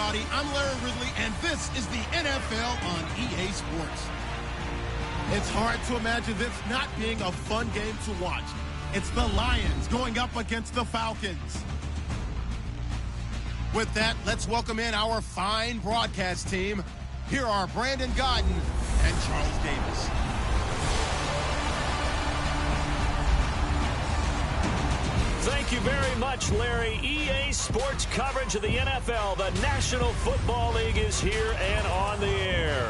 everybody. I'm Larry Ridley, and this is the NFL on EA Sports. It's hard to imagine this not being a fun game to watch. It's the Lions going up against the Falcons. With that, let's welcome in our fine broadcast team. Here are Brandon Godden and Charles Davis. Thank you very much, Larry. EA Sports coverage of the NFL. The National Football League is here and on the air.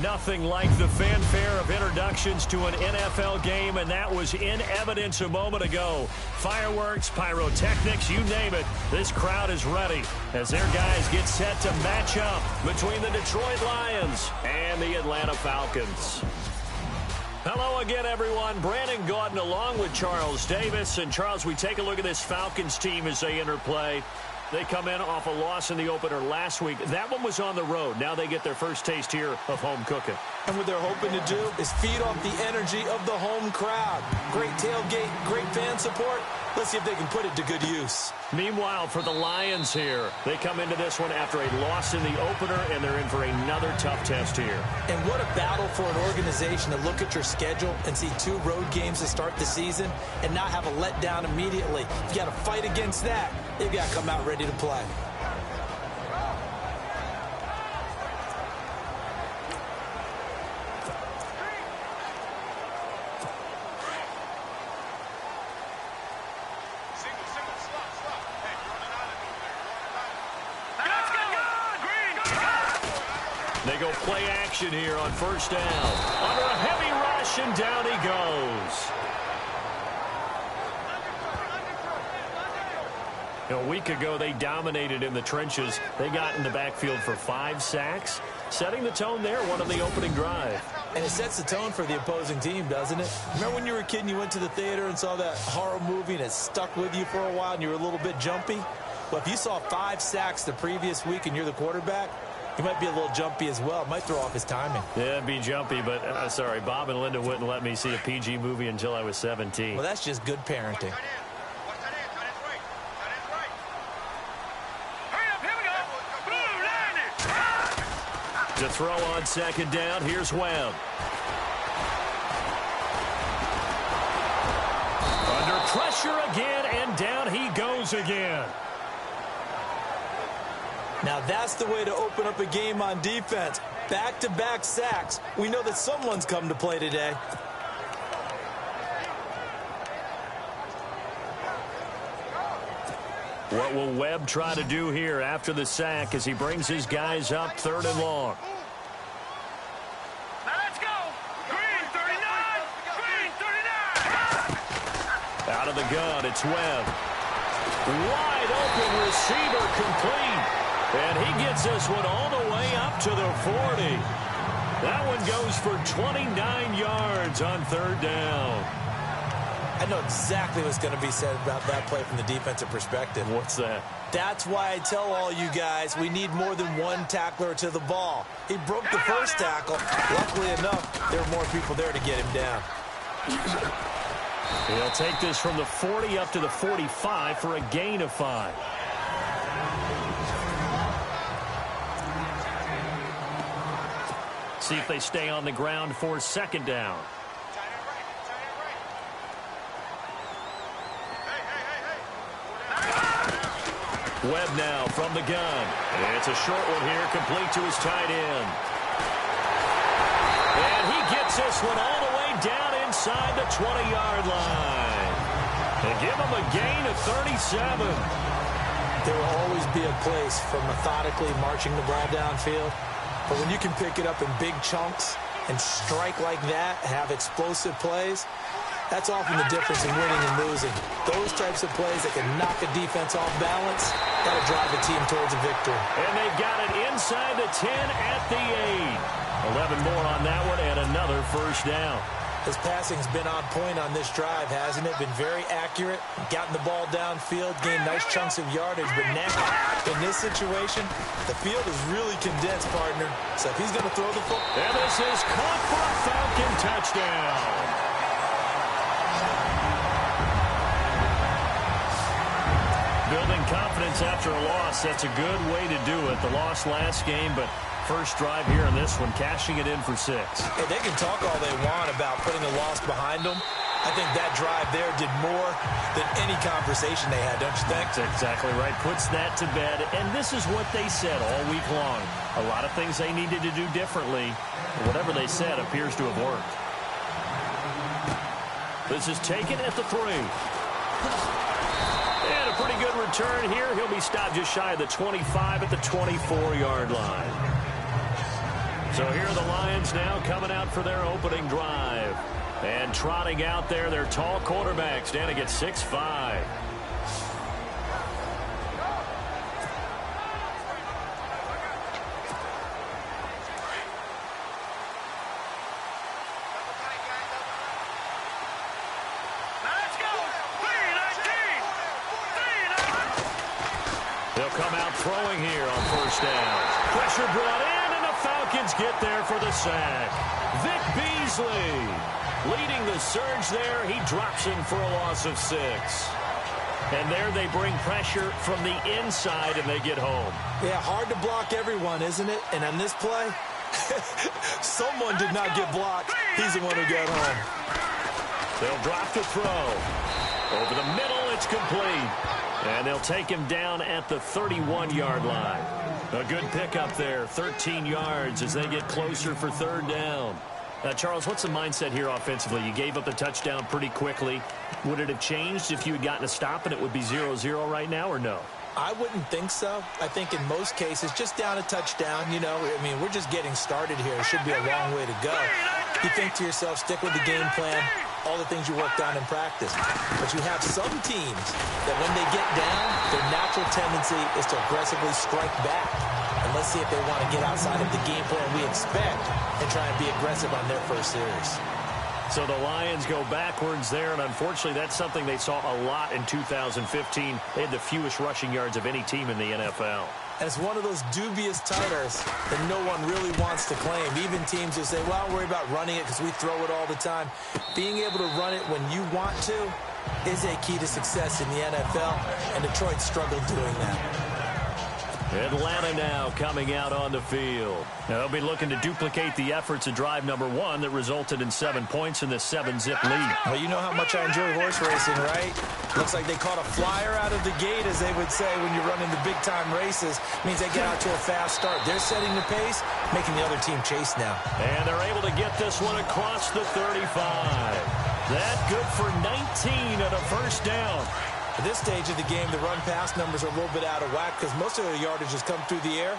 Nothing like the fanfare of introductions to an NFL game, and that was in evidence a moment ago. Fireworks, pyrotechnics, you name it. This crowd is ready as their guys get set to match up between the Detroit Lions and the Atlanta Falcons. Hello again, everyone. Brandon Gaudin along with Charles Davis. And, Charles, we take a look at this Falcons team as they interplay. They come in off a loss in the opener last week. That one was on the road. Now they get their first taste here of home cooking. And what they're hoping to do is feed off the energy of the home crowd. Great tailgate, great fan support. Let's see if they can put it to good use. Meanwhile, for the Lions here, they come into this one after a loss in the opener, and they're in for another tough test here. And what a battle for an organization to look at your schedule and see 2 road games to start the season and not have a letdown immediately. You got to fight against that. They've got to come out ready to play. They go play action here on first down. Under a heavy rush, and down he goes. A week ago, they dominated in the trenches. They got in the backfield for 5 sacks, setting the tone there, one of the opening drive. And it sets the tone for the opposing team, doesn't it? Remember when you were a kid and you went to the theater and saw that horror movie and it stuck with you for a while and you were a little bit jumpy? Well, if you saw 5 sacks the previous week and you're the quarterback, he might be a little jumpy as well. Might throw off his timing. Yeah, it'd be jumpy, but sorry, Bob and Linda wouldn't let me see a PG movie until I was 17. Well, that's just good parenting. To throw on second down, here's Webb. Under pressure again, and down he goes again. Now that's the way to open up a game on defense. Back-to-back sacks. We know that someone's come to play today. What will Webb try to do here after the sack as he brings his guys up 3rd and long? Now let's go. Green 39. Green 39. Out of the gun, it's Webb. Wide open receiver complete. And he gets this one all the way up to the 40. That one goes for 29 yards on 3rd down. I know exactly what's going to be said about that play from the defensive perspective. What's that? That's why I tell all you guys we need more than one tackler to the ball. He broke the first tackle. Luckily enough, there were more people there to get him down. He'll take this from the 40 up to the 45 for a gain of 5. See if they stay on the ground for 2nd down. Webb now from the gun. It's a short one here, complete to his tight end. And he gets this one all the way down inside the 20-yard line. And give him a gain of 37. There will always be a place for methodically marching the ball downfield. But when you can pick it up in big chunks and strike like that, have explosive plays, that's often the difference in winning and losing. Those types of plays that can knock a defense off balance, that'll drive a team towards a victory. And they've got it inside the 10 at the 8. 11 more on that one and another first down. His passing's been on point on this drive, hasn't it? Been very accurate, gotten the ball downfield, gained nice chunks of yardage. But now, in this situation, the field is really condensed, partner. So if he's going to throw the football... And this is caught for a Falcon touchdown. Building confidence after a loss. That's a good way to do it. The loss last game, but first drive here in this one, cashing it in for 6. Hey, they can talk all they want about putting a loss behind them. I think that drive there did more than any conversation they had, don't you think? That's exactly right. Puts that to bed. And this is what they said all week long. A lot of things they needed to do differently. Whatever they said appears to have worked. This is taken at the 3. And a pretty good return here. He'll be stopped just shy of the 25 at the 24-yard line. So here are the Lions now coming out for their opening drive. And trotting out there, their tall quarterback standing at 6'5". They'll come out throwing here on first down. Pressure brought in, and the Falcons get there for the sack. Vic Beasley leading the surge there. He drops him for a loss of 6. And there they bring pressure from the inside, and they get home. Yeah, hard to block everyone, isn't it? And on this play, someone did not get blocked. He's the one who got home. They'll drop the throw. Over the middle, it's complete. And they'll take him down at the 31-yard line. A good pickup there, 13 yards as they get closer for third down. Charles, what's the mindset here offensively? You gave up the touchdown pretty quickly. Would it have changed if you had gotten a stop and it would be 0-0 right now, or no? I wouldn't think so. I think in most cases, just down a touchdown, you know, I mean, we're just getting started here. It should be a long way to go. You think to yourself, stick with the game plan, all the things you worked on in practice. But you have some teams that when they get down, their natural tendency is to aggressively strike back. And let's see if they want to get outside of the game plan we expect and try and be aggressive on their first series. So the Lions go backwards there, and unfortunately that's something they saw a lot in 2015. They had the fewest rushing yards of any team in the NFL. And it's one of those dubious titles that no one really wants to claim. Even teams who say, well, I'll worry about running it because we throw it all the time. Being able to run it when you want to is a key to success in the NFL, and Detroit struggled doing that. Atlanta now coming out on the field. They'll be looking to duplicate the efforts of drive number 1 that resulted in 7 points in the 7-zip lead. Well, you know how much I enjoy horse racing, right? Looks like they caught a flyer out of the gate, as they would say when you're running the big-time races. Means they get out to a fast start. They're setting the pace, making the other team chase now. And they're able to get this one across the 35. That good for 19 at a first down. At this stage of the game, the run-pass numbers are a little bit out of whack because most of the yardage has come through the air.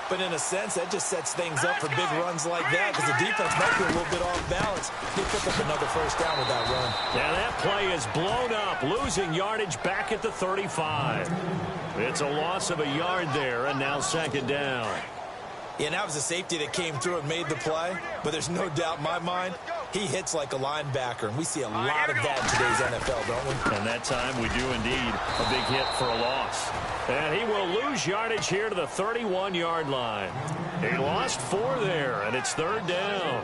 But in a sense, that just sets things up for big runs like that because the defense might be a little bit off balance. They pick up another first down with that run. Now that play is blown up, losing yardage back at the 35. It's a loss of a yard there, and now second down. Yeah, and that was a safety that came through and made the play. But there's no doubt in my mind, he hits like a linebacker, and we see a lot of that in today's NFL, don't we? And that time we do indeed. A big hit for a loss. And he will lose yardage here to the 31-yard line. He lost 4 there, and it's third down.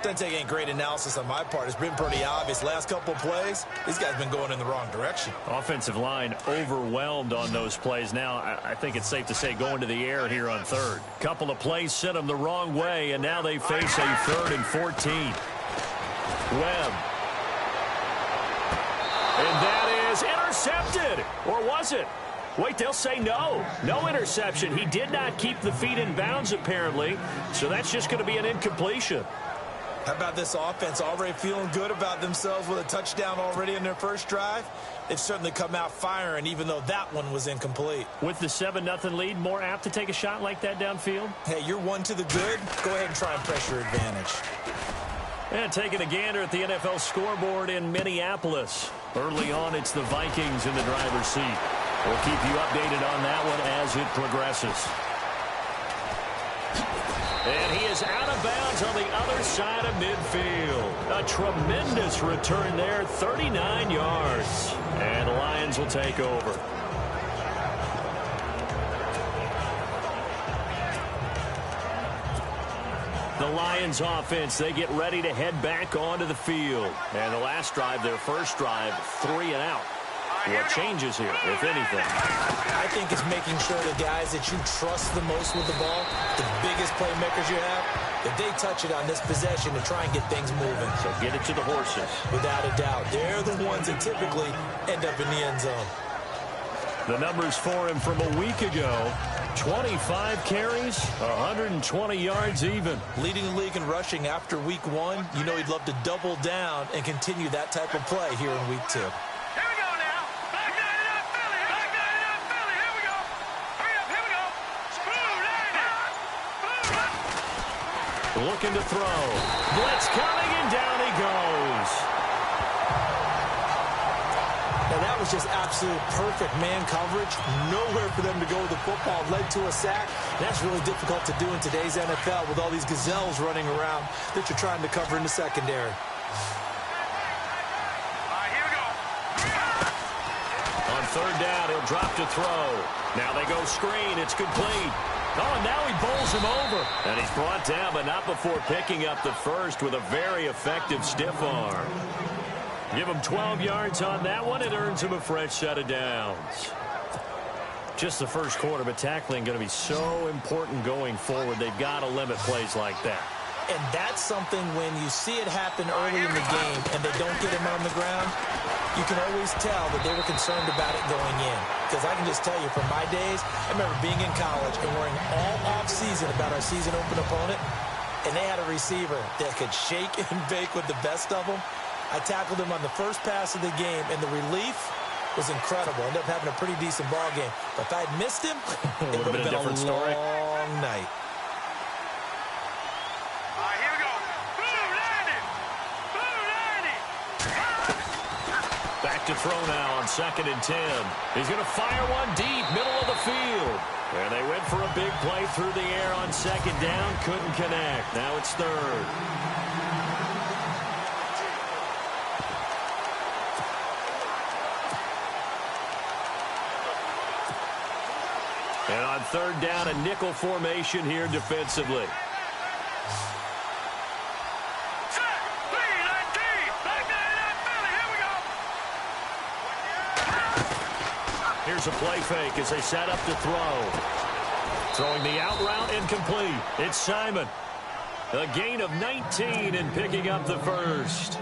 Doesn't take any great analysis on my part. It's been pretty obvious. Last couple of plays, these guys have been going in the wrong direction. Offensive line overwhelmed on those plays. Now, I think it's safe to say going to the air here on third. Couple of plays sent them the wrong way, and now they face a 3rd and 14. Webb. And that is intercepted. Or was it? Wait, they'll say no. No interception. He did not keep the feet in bounds, apparently. So that's just going to be an incompletion. How about this offense already feeling good about themselves with a touchdown already in their first drive? They've certainly come out firing, even though that one was incomplete. With the 7-0 lead, more apt to take a shot like that downfield? Hey, you're one to the good. Go ahead and try and press your advantage. And taking a gander at the NFL scoreboard in Minneapolis. Early on, it's the Vikings in the driver's seat. We'll keep you updated on that one as it progresses. And he is out of bounds on the other side of midfield. A tremendous return there, 39 yards. And the Lions will take over. The Lions offense, they get ready to head back onto the field. And the last drive, their first drive, 3 and out. What changes here, if anything? I think it's making sure the guys that you trust the most with the ball, the biggest playmakers you have, that they touch it on this possession to try and get things moving. So get it to the horses. Without a doubt. They're the ones that typically end up in the end zone. The numbers for him from a week ago: 25 carries, 120 yards even. Leading the league in rushing after week 1. You know he'd love to double down and continue that type of play here in week 2. Here we go now. Back 99 Philly. Back 99 Philly. Here we go. Hurry up. Here we go. Blue, Looking to throw. Blitz coming, and down he goes. Now that was just absolute perfect man coverage. Nowhere for them to go with the football. Led to a sack. That's really difficult to do in today's NFL with all these gazelles running around that you're trying to cover in the secondary. All right, here we go. On third down, he'll drop to throw. Now they go screen. It's complete. Oh, and now he bowls him over. And he's brought down, but not before picking up the first with a very effective stiff arm. Give him 12 yards on that one. It earns him a fresh set of downs. Just the first quarter, but tackling going to be so important going forward. They've got to limit plays like that. And that's something when you see it happen early in the game and they don't get him on the ground, you can always tell that they were concerned about it going in. Because I can just tell you from my days, I remember being in college and worrying all off-season about our season open opponent, and they had a receiver that could shake and bake with the best of them. I tackled him on the first pass of the game, and the relief was incredible. Ended up having a pretty decent ball game. But if I had missed him, it would have been a long night. All right, here we go. Blue, 90. Blue, 90. Back to throw now on 2nd and 10. He's going to fire one deep, middle of the field. And they went for a big play through the air on 2nd down. Couldn't connect. Now it's 3rd. And on 3rd down, a nickel formation here defensively. Set. Lead, 19. Back 99 Philly. Here we go. Here's a play fake as they set up to throw. Throwing the out route, incomplete. It's Simon. A gain of 19 and picking up the first.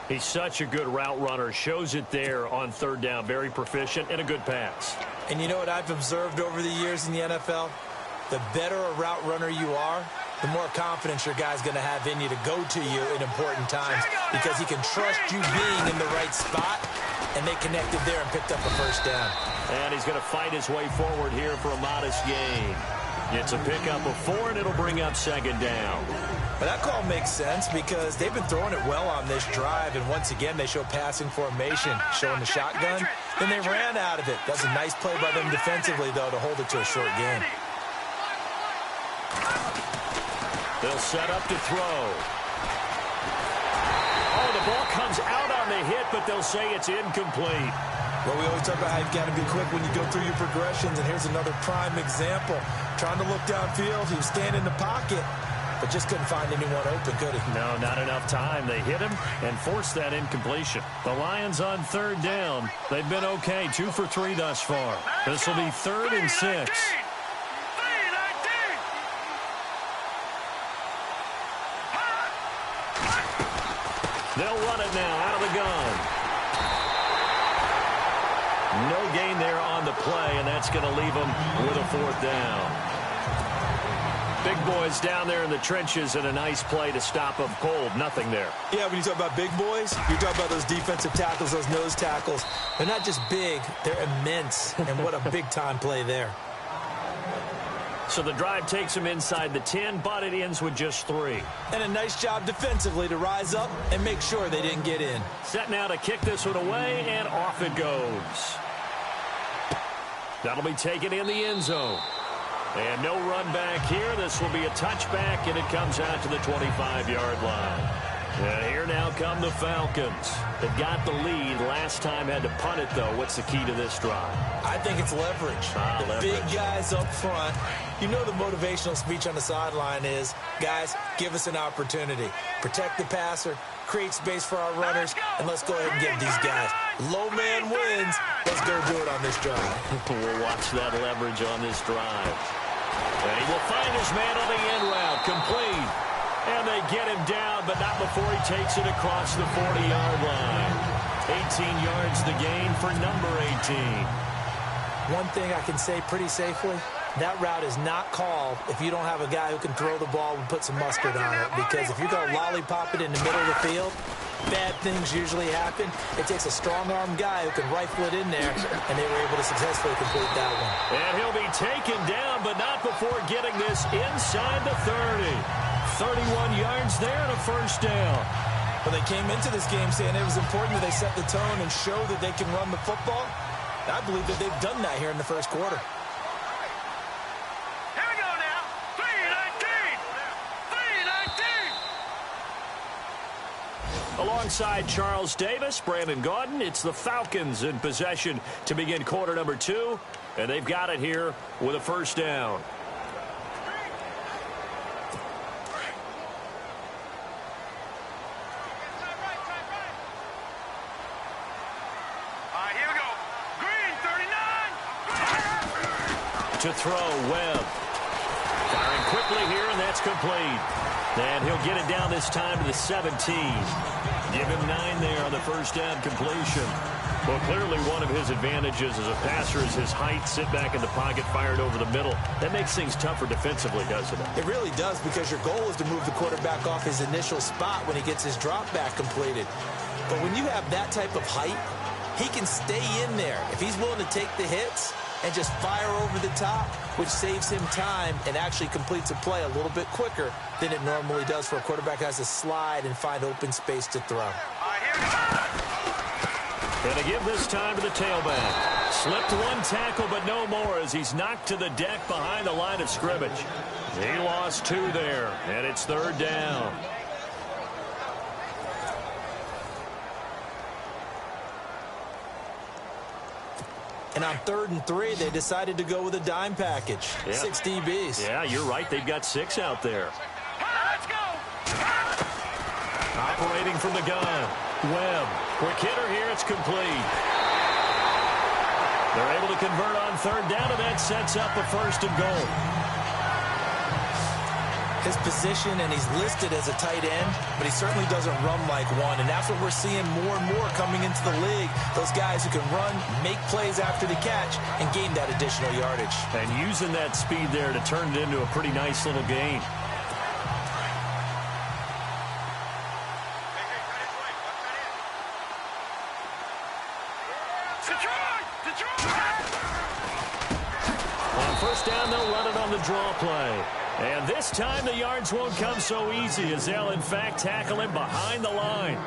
He's such a good route runner. Shows it there on 3rd down. Very proficient and a good pass. And you know what I've observed over the years in the NFL? The better a route runner you are, the more confidence your guy's going to have in you to go to you in important times because he can trust you being in the right spot, and they connected there and picked up a first down. And he's going to fight his way forward here for a modest gain. It's a pickup of 4, and it'll bring up 2nd down. But that call makes sense because they've been throwing it well on this drive, and once again they show passing formation, showing the shotgun. Then they ran out of it. That's a nice play by them defensively, though, to hold it to a short game. They'll set up to throw. Oh, the ball comes out on the hit, but they'll say it's incomplete. Well, we always talk about how you've got to be quick when you go through your progressions, and here's another prime example. Trying to look downfield, he was standing in the pocket, but just couldn't find anyone open, could he? No, not enough time. They hit him and forced that incompletion. The Lions on 3rd down. They've been okay, 2 for 3 thus far. This will be 3rd and 6. They'll run it now out of the gun. No gain there on the play, and that's going to leave them with a 4th down. Big boys down there in the trenches, and a nice play to stop them cold. Nothing there. Yeah, when you talk about big boys, you're talking about those defensive tackles, those nose tackles. They're not just big, they're immense, and what a big-time play there. So the drive takes them inside the 10, but it ends with just 3. And a nice job defensively to rise up and make sure they didn't get in. Set now to kick this one away, and off it goes. That'll be taken in the end zone. And no run back here. This will be a touchback, and it comes out to the 25-yard line. And here now come the Falcons. They got the lead. Last time had to punt it, though. What's the key to this drive? I think it's leverage. Big guys up front. You know the motivational speech on the sideline is, guys, give us an opportunity. Protect the passer, create space for our runners, and let's go ahead and get these guys. Low man wins. Let's go do it on this drive. We'll watch that leverage on this drive. And he will find his man on the end route. Complete. And they get him down, but not before he takes it across the 40-yard line. 18 yards the gain for number 18. One thing I can say pretty safely, that route is not called if you don't have a guy who can throw the ball and put some mustard on it. Because if you're going to lollipop it in the middle of the field, bad things usually happen. It takes a strong-arm guy who can rifle it in there, and they were able to successfully complete that one. And he'll be taken down, but not before getting this inside the 30. 31 yards there and a first down. When they came into this game saying it was important that they set the tone and show that they can run the football, I believe that they've done that here in the first quarter. Here we go now. 3-19. 3-19. Alongside Charles Davis, Brandon Gaudin, it's the Falcons in possession to begin quarter number 2, and they've got it here with a first down. To throw, Webb. Firing quickly here, and that's complete. And he'll get it down this time to the 17. Give him 9 there on the first down completion. Well, clearly one of his advantages as a passer is his height, sit back in the pocket, fired over the middle. That makes things tougher defensively, doesn't it? It really does, because your goal is to move the quarterback off his initial spot when he gets his drop back completed. But when you have that type of height, he can stay in there. If he's willing to take the hits and just fire over the top, which saves him time and actually completes a play a little bit quicker than it normally does for a quarterback who has to slide and find open space to throw. And to give this time to the tailback. Slipped one tackle, but no more as he's knocked to the deck behind the line of scrimmage. He lost 2 there, and it's third down. And on 3rd and 3, they decided to go with a dime package. Yeah. 6 DBs. Yeah, you're right. They've got 6 out there. Let's go. Operating from the gun. Webb. Quick hitter here. It's complete. They're able to convert on 3rd down, and that sets up a 1st and goal. His position, and he's listed as a tight end, but he certainly doesn't run like one, and that's what we're seeing more and more coming into the league. Those guys who can run, make plays after the catch, and gain that additional yardage. And using that speed there to turn it into a pretty nice little gain. On 1st down, they'll run it on the draw play. And this time the yards won't come so easy as they'll, in fact, tackle him behind the line.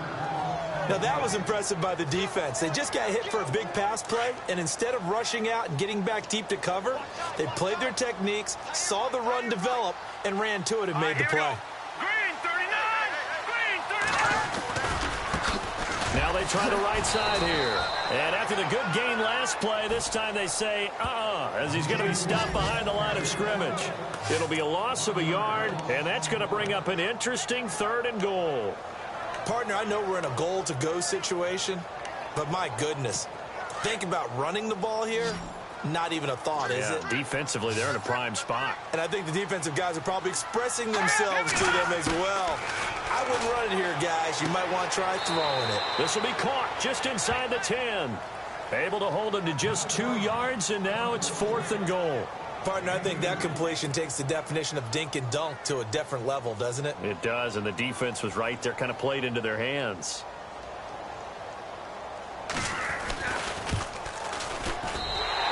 Now, that was impressive by the defense. They just got hit for a big pass play, and instead of rushing out and getting back deep to cover, they played their techniques, saw the run develop, and ran to it and made the play. Green 39. Green 39. Now they try the right side here. And after the good gain last play, this time they say, as he's going to be stopped behind the line of scrimmage. It'll be a loss of a yard, and that's going to bring up an interesting 3rd and goal. Partner, I know we're in a goal-to-go situation, but my goodness, think about running the ball here. Not even a thought, is it? Defensively, they're in a prime spot. And I think the defensive guys are probably expressing themselves to them as well. I wouldn't run it here, guys. You might want to try throwing it. This will be caught just inside the 10. Able to hold him to just 2 yards, and now it's 4th and goal. Partner, I think that completion takes the definition of dink and dunk to a different level, doesn't it? It does, and the defense was right there, kind of played into their hands.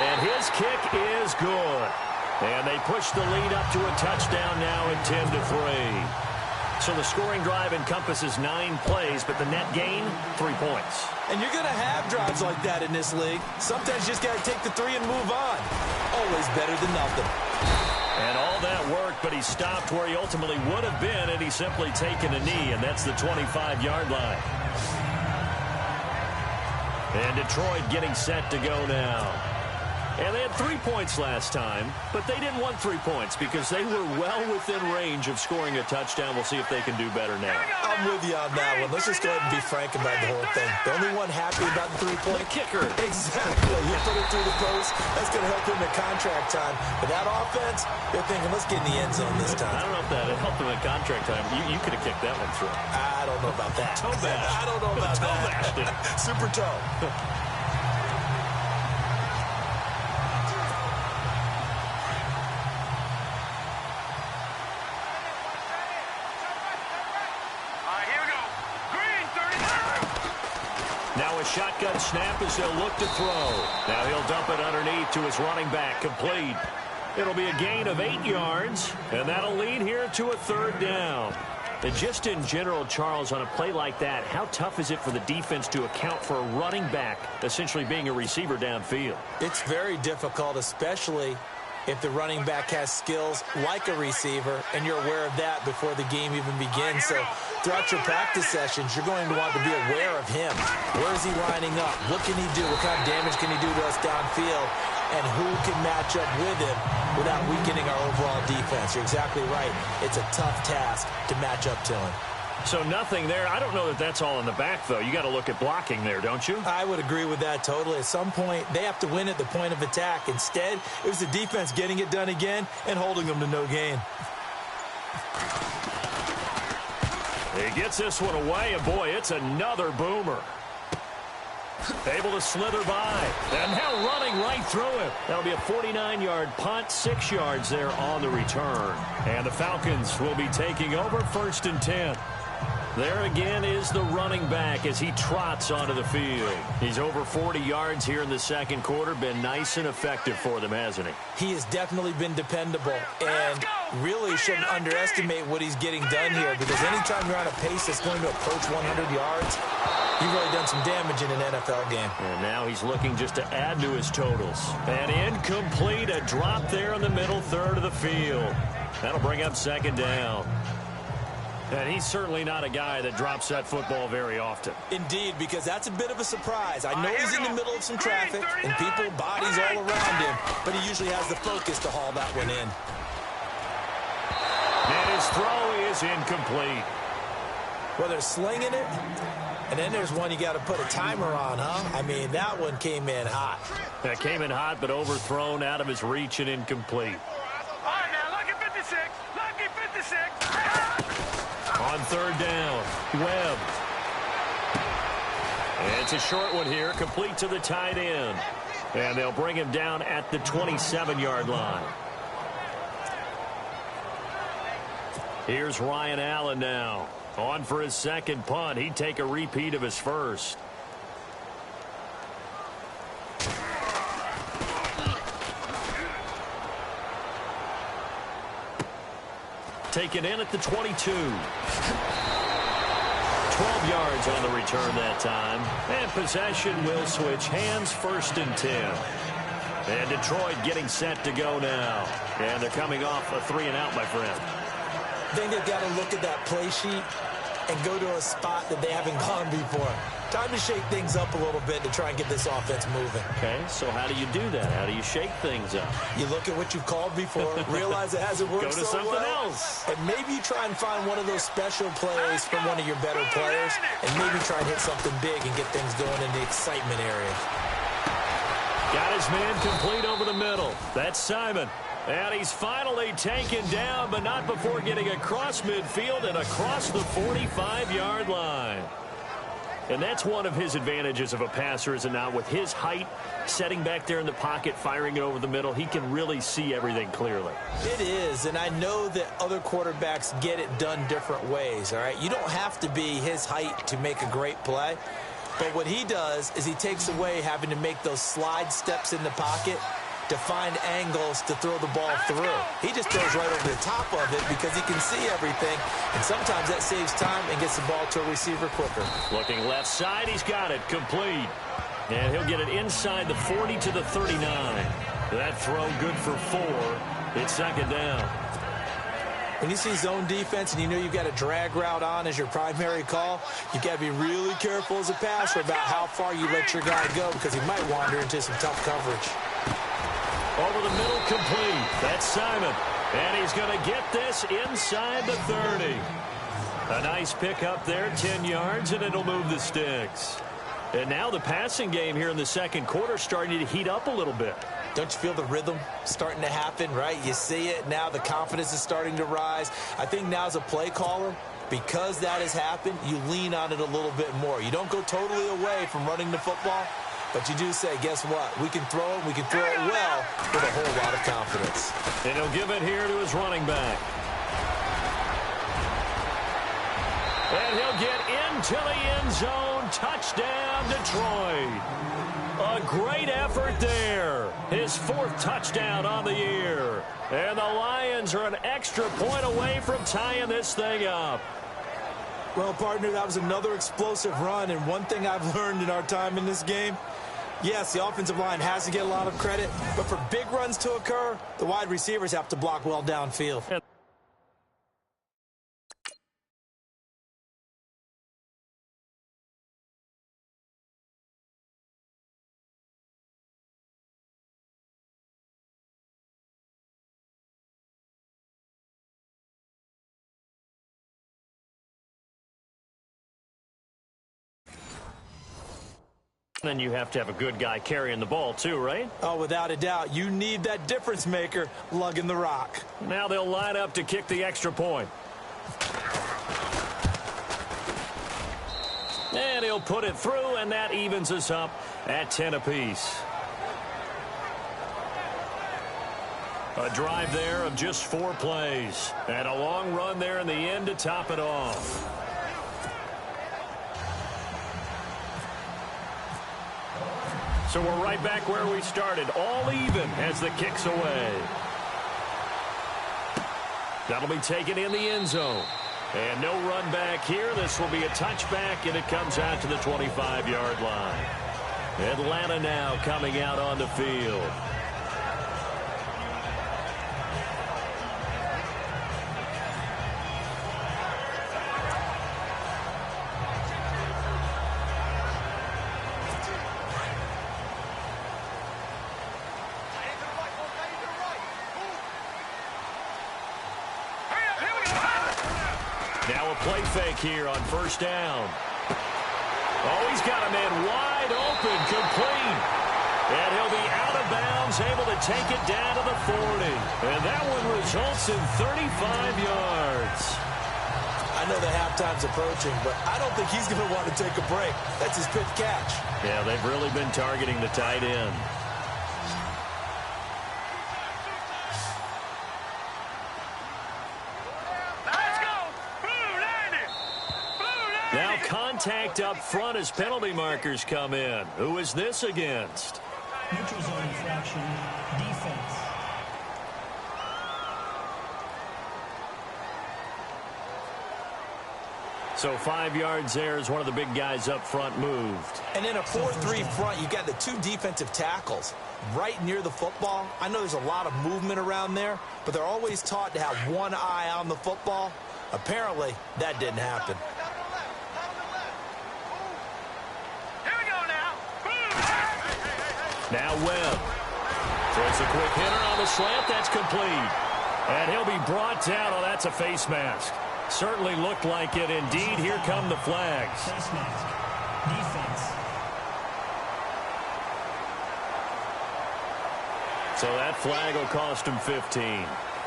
And his kick is good. And they push the lead up to a touchdown now at 10-3. So the scoring drive encompasses 9 plays, but the net gain, 3 points. And you're going to have drives like that in this league. Sometimes you just got to take the 3 and move on. Always better than nothing. And all that work, but he stopped where he ultimately would have been, and he's simply taken a knee, and that's the 25-yard line. And Detroit getting set to go now. And they had 3 points last time, but they didn't want 3 points because they were well within range of scoring a touchdown. We'll see if they can do better now. I'm with you on that one. Let's just go ahead and be frank about the whole thing. The only one happy about the 3-point kicker. Exactly. You put it through the post. That's going to help him at contract time. But that offense, they're thinking, let's get in the end zone this time. I don't know if that helped him at contract time. You could have kicked that one through. I don't know about that. Toe bash. I don't know about toe that. Bashed it. Super toe. Now a shotgun snap as they'll look to throw. Now he'll dump it underneath to his running back. Complete. It'll be a gain of 8 yards, and that'll lead here to a 3rd down. And just in general, Charles, on a play like that, how tough is it for the defense to account for a running back essentially being a receiver downfield? It's very difficult, especially if the running back has skills like a receiver, and you're aware of that before the game even begins. So throughout your practice sessions, you're going to want to be aware of him. Where is he lining up? What can he do? What kind of damage can he do to us downfield? And who can match up with him without weakening our overall defense? You're exactly right. It's a tough task to match up to him. So nothing there. I don't know that that's all in the back, though. You got to look at blocking there, don't you? I would agree with that totally. At some point, they have to win at the point of attack. Instead, it was the defense getting it done again and holding them to no gain. He gets this one away, and boy, it's another boomer. Able to slither by, and now running right through it. That'll be a 49-yard punt, 6 yards there on the return. And the Falcons will be taking over 1st and 10. There again is the running back as he trots onto the field. He's over 40 yards here in the 2nd quarter. Been nice and effective for them, hasn't he? He has definitely been dependable and really shouldn't underestimate what he's getting done here, because anytime you're on a pace that's going to approach 100 yards, you've really done some damage in an NFL game. And now he's looking just to add to his totals. And incomplete, a drop there in the middle third of the field. That'll bring up 2nd down. And he's certainly not a guy that drops that football very often. Indeed, because that's a bit of a surprise. I know he's in the middle of some traffic and people, bodies all around him, but he usually has the focus to haul that one in. And his throw is incomplete. Well, they're slinging it, and then there's one you got to put a timer on, huh? I mean, that one came in hot. That came in hot, but overthrown, out of his reach and incomplete. All right, now, lucky 56. Lucky 56. On 3rd down, Webb. And it's a short one here, complete to the tight end. And they'll bring him down at the 27-yard line. Here's Ryan Allen now. On for his 2nd punt. He'd take a repeat of his first. Taken in at the 22. 12 yards on the return that time. And possession will switch hands, 1st and 10. And Detroit getting set to go now. And they're coming off a 3-and-out, my friend. I think they've got to look at that play sheet and go to a spot that they haven't gone before. Time to shake things up a little bit to try and get this offense moving. Okay, so how do you do that? How do you shake things up? You look at what you've called before, realize it hasn't worked Go to so something well, else. and maybe you try and find one of those special plays from one of your better players, and maybe try and hit something big and get things going in the excitement area. Got his man complete over the middle. That's Simon. And he's finally taken down, but not before getting across midfield and across the 45-yard line. And that's one of his advantages of a passer, is it not? With his height, setting back there in the pocket, firing it over the middle, he can really see everything clearly. It is, and I know that other quarterbacks get it done different ways, all right? You don't have to be his height to make a great play. But what he does is he takes away having to make those slide steps in the pocket to find angles to throw the ball through. He just throws right over the top of it because he can see everything, and sometimes that saves time and gets the ball to a receiver quicker. Looking left side, he's got it complete. And he'll get it inside the 40 to the 39. That throw good for 4. It's second down. When you see zone defense and you know you've got a drag route on as your primary call, you've got to be really careful as a passer about how far you let your guy go because he might wander into some tough coverage. Over the middle, complete. That's Simon. And he's going to get this inside the 30. A nice pick up there, 10 yards, and it'll move the sticks. And now the passing game here in the second quarter starting to heat up a little bit. Don't you feel the rhythm starting to happen, right? You see it now. The confidence is starting to rise. I think now as a play caller, because that has happened, you lean on it a little bit more. You don't go totally away from running the football, but you do say, guess what? We can throw it. We can throw it well with a whole lot of confidence. And he'll give it here to his running back. And he'll get into the end zone. Touchdown, Detroit. A great effort there. His 4th touchdown on the year. And the Lions are an extra point away from tying this thing up. Well, partner, that was another explosive run. And one thing I've learned in our time in this game, yes, the offensive line has to get a lot of credit. But for big runs to occur, the wide receivers have to block well downfield. Then you have to have a good guy carrying the ball too, right? Oh, without a doubt. You need that difference maker lugging the rock. Now they'll line up to kick the extra point. And he'll put it through, and that evens us up at 10 apiece. A drive there of just 4 plays. And a long run there in the end to top it off. So we're right back where we started, all even as the kick's away. That'll be taken in the end zone. And no run back here. This will be a touchback, and it comes out to the 25-yard line. Atlanta now coming out on the field. Now a play fake here on first down. Oh, he's got a man wide open, complete. And he'll be out of bounds, able to take it down to the 40. And that one results in 35 yards. I know the halftime's approaching, but I don't think he's going to want to take a break. That's his pitch catch. Yeah, they've really been targeting the tight end. Now contact up front as penalty markers come in. Who is this against? Neutral zone infraction, defense. So 5 yards there as one of the big guys up front moved. And in a 4-3 front, you've got the 2 defensive tackles right near the football. I know there's a lot of movement around there, but they're always taught to have one eye on the football. Apparently, that didn't happen. Now Webb throws a quick hitter on the slant. That's complete. And he'll be brought down. Oh, that's a face mask. Certainly looked like it. Indeed, here come the flags. Face mask. Defense. So that flag will cost him 15.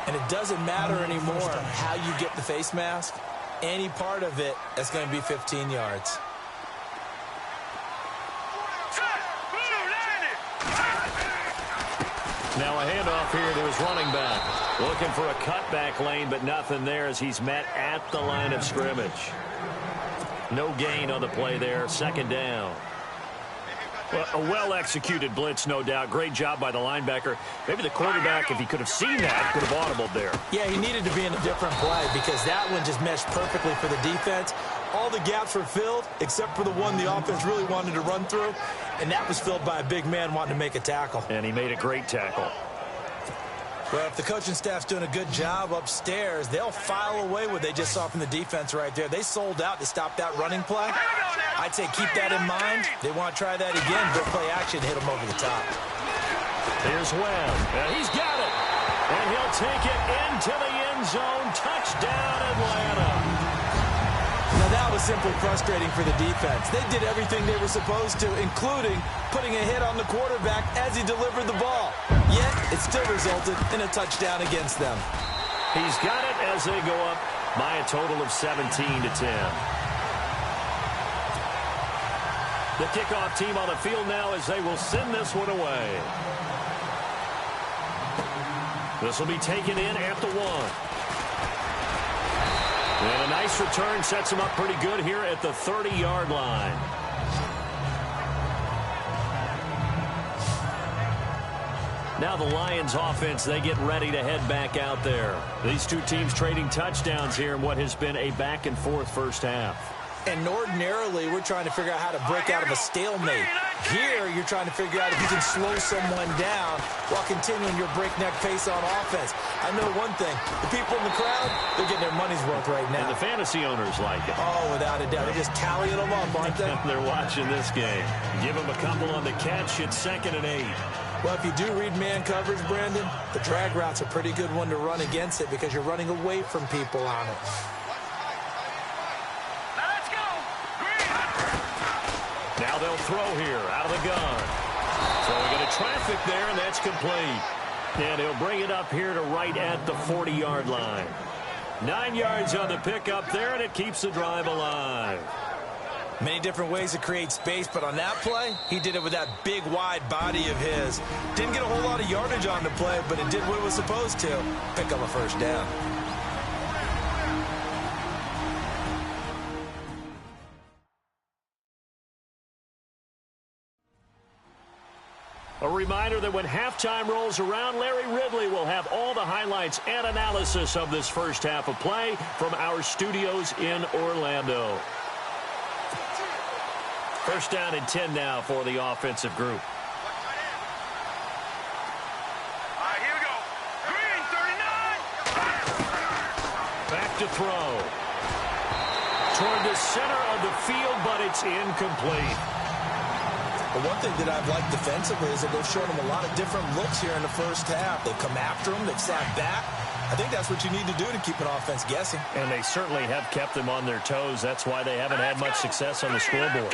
And it doesn't matter anymore how you get the face mask. Any part of it, that's going to be 15 yards. Now a handoff here to his running back. Looking for a cutback lane, but nothing there as he's met at the line of scrimmage. No gain on the play there. Second down. Well, a well-executed blitz, no doubt. Great job by the linebacker. Maybe the quarterback, if he could have seen that, could have audibled there. Yeah, he needed to be in a different play because that one just meshed perfectly for the defense. All the gaps were filled except for the one the offense really wanted to run through, and that was filled by a big man wanting to make a tackle. And he made a great tackle. Well, if the coaching staff's doing a good job upstairs, they'll file away what they just saw from the defense right there. They sold out to stop that running play. I'd say keep that in mind. They want to try that again. Go play action, hit them over the top. Here's Webb, and he's got it. And he'll take it into the end zone. Touchdown, Atlanta. Now, that was simply frustrating for the defense. They did everything they were supposed to, including putting a hit on the quarterback as he delivered the ball. Yet, it still resulted in a touchdown against them. He's got it as they go up by a total of 17-10. The kickoff team on the field now as they will send this one away. This will be taken in at the 1. And a nice return sets him up pretty good here at the 30-yard line. Now the Lions offense, they get ready to head back out there. These two teams trading touchdowns here in what has been a back-and-forth first half. And ordinarily, we're trying to figure out how to break out of a stalemate. Here, you're trying to figure out if you can slow someone down while continuing your breakneck pace on offense. I know one thing. The people in the crowd, they're getting their money's worth right now. And the fantasy owners like it. Oh, without a doubt. They're just tallying them up, aren't they? They're watching this game. Give them a couple on the catch. It's 2nd and 8. Well, if you do read man coverage, Brandon, the drag route's a pretty good one to run against it because you're running away from people on it. Now they'll throw here out of the gun. Throwing into traffic there, and that's complete. And he'll bring it up here to right at the 40-yard line. 9 yards on the pickup there, and it keeps the drive alive. Many different ways to create space, but on that play, he did it with that big, wide body of his. Didn't get a whole lot of yardage on the play, but it did what it was supposed to. Pick up a first down. A reminder that when halftime rolls around, Larry Ridley will have all the highlights and analysis of this first half of play from our studios in Orlando. First down and 10 now for the offensive group. All right, here we go. Green, 39. Back to throw. Toward the center of the field, but it's incomplete. Well, one thing that I've liked defensively is that they've shown them a lot of different looks here in the first half. They've come after them. They've sat back. I think that's what you need to do to keep an offense guessing. And they certainly have kept them on their toes. That's why they haven't had much success on the scoreboard.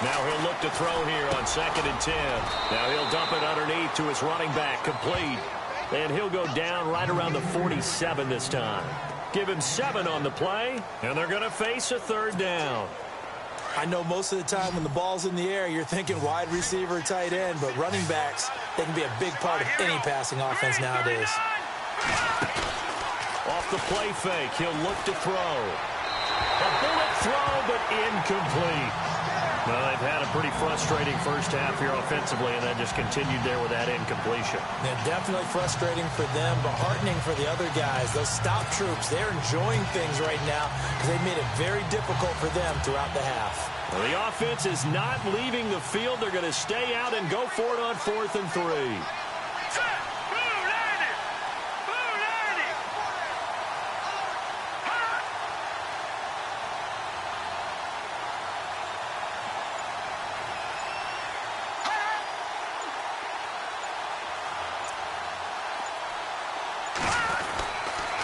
Now he'll look to throw here on 2nd and 10. Now he'll dump it underneath to his running back, complete. And he'll go down right around the 47 this time. Give him 7 on the play, and they're going to face a 3rd down. I know most of the time when the ball's in the air, you're thinking wide receiver, tight end, but running backs, they can be a big part of any passing offense nowadays. Off the play fake, he'll look to throw. A bullet throw, but incomplete. Well, they've had a pretty frustrating first half here offensively, and then just continued there with that incompletion. Yeah, definitely frustrating for them, but heartening for the other guys. Those stop troops, they're enjoying things right now because they've made it very difficult for them throughout the half. Well, the offense is not leaving the field. They're going to stay out and go for it on 4th and 3.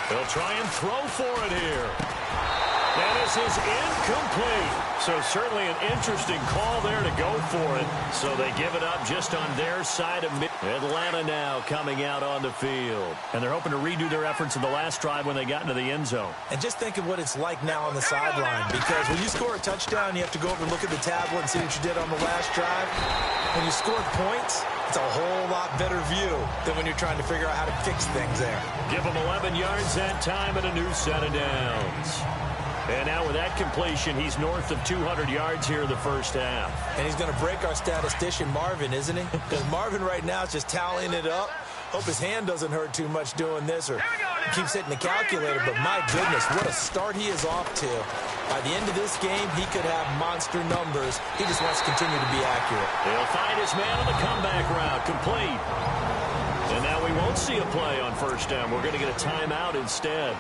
They'll try and throw for it here. And this is incomplete. So certainly an interesting call there to go for it. So they give it up just on their side of mid. Atlanta now coming out on the field. And they're hoping to redo their efforts in the last drive when they got into the end zone. And just think of what it's like now on the sideline. Because when you score a touchdown, you have to go over and look at the tablet and see what you did on the last drive. When you score points, it's a whole lot better view than when you're trying to figure out how to fix things there. Give them 11 yards that time and a new set of downs. And now with that completion, he's north of 200 yards here in the first half. And he's going to break our statistician, Marvin, isn't he? Because Marvin right now is just tallying it up. Hope his hand doesn't hurt too much doing this or he keeps hitting the calculator. But my goodness, what a start he is off to. By the end of this game, he could have monster numbers. He just wants to continue to be accurate. He'll find his man on the comeback route, complete. And now we won't see a play on first down. We're going to get a timeout instead,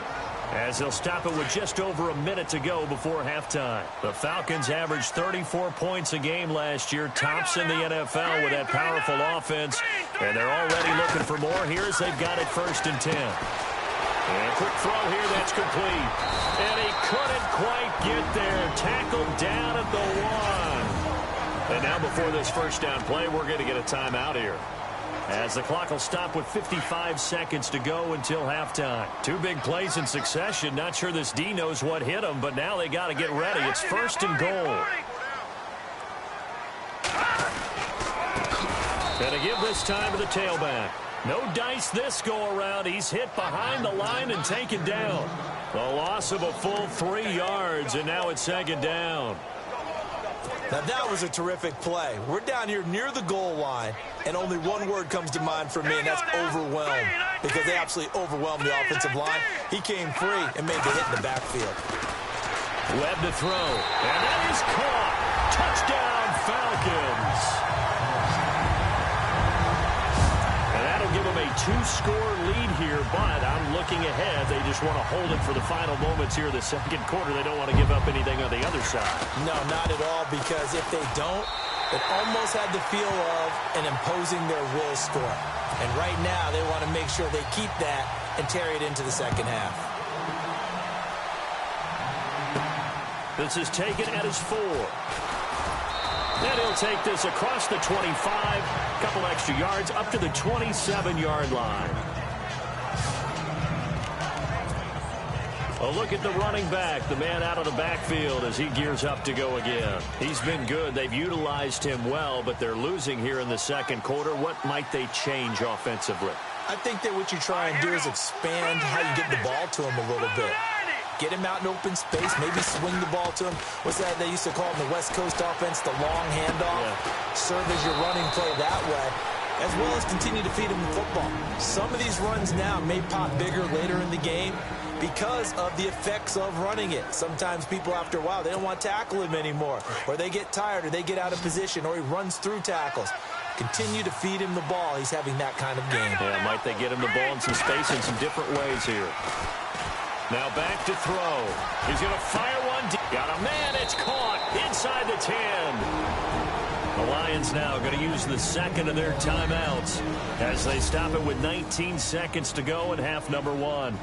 as they'll stop it with just over a minute to go before halftime. The Falcons averaged 34 points a game last year, tops in the NFL with that powerful offense, and they're already looking for more here as they've got it 1st and 10. And a quick throw here, that's complete. And he couldn't quite get there. Tackled down at the 1. And now before this first down play, we're going to get a timeout here, as the clock will stop with 55 seconds to go until halftime. 2 big plays in succession. Not sure this D knows what hit him, but now they got to get ready. It's 1st and goal. Going to give this time to the tailback. No dice this go-around. He's hit behind the line and taken down. The loss of a full 3 yards, and now it's 2nd down. Now, that was a terrific play. We're down here near the goal line, and only one word comes to mind for me, and that's overwhelmed, because they absolutely overwhelmed the offensive line. He came free and made the hit in the backfield. Webb to throw, and that is caught. Touchdown, Falcons. Give them a 2-score lead here, but I'm looking ahead. They just want to hold it for the final moments here in the 2nd quarter. They don't want to give up anything on the other side. No, not at all, because if they don't, it almost had the feel of an imposing their will score. And right now, they want to make sure they keep that and carry it into the 2nd half. This is taken at his 4. And he'll take this across the 25, a couple extra yards, up to the 27-yard line. A look at the running back, the man out of the backfield as he gears up to go again. He's been good. They've utilized him well, but they're losing here in the 2nd quarter. What might they change offensively? I think that what you try and do is expand how you get the ball to him a little bit. Get him out in open space, maybe swing the ball to him. What's that they used to call in the West Coast offense, the long handoff? Yeah. Serve as your running play that way, as well as continue to feed him the football. Some of these runs now may pop bigger later in the game because of the effects of running it. Sometimes people, after a while, they don't want to tackle him anymore, or they get tired, or they get out of position, or he runs through tackles. Continue to feed him the ball. He's having that kind of game. Yeah, might they get him the ball in some space in some different ways here. Now back to throw. He's going to fire one. Got a man. It's caught inside the 10. The Lions now going to use the 2nd of their timeouts as they stop it with 19 seconds to go in half number 1.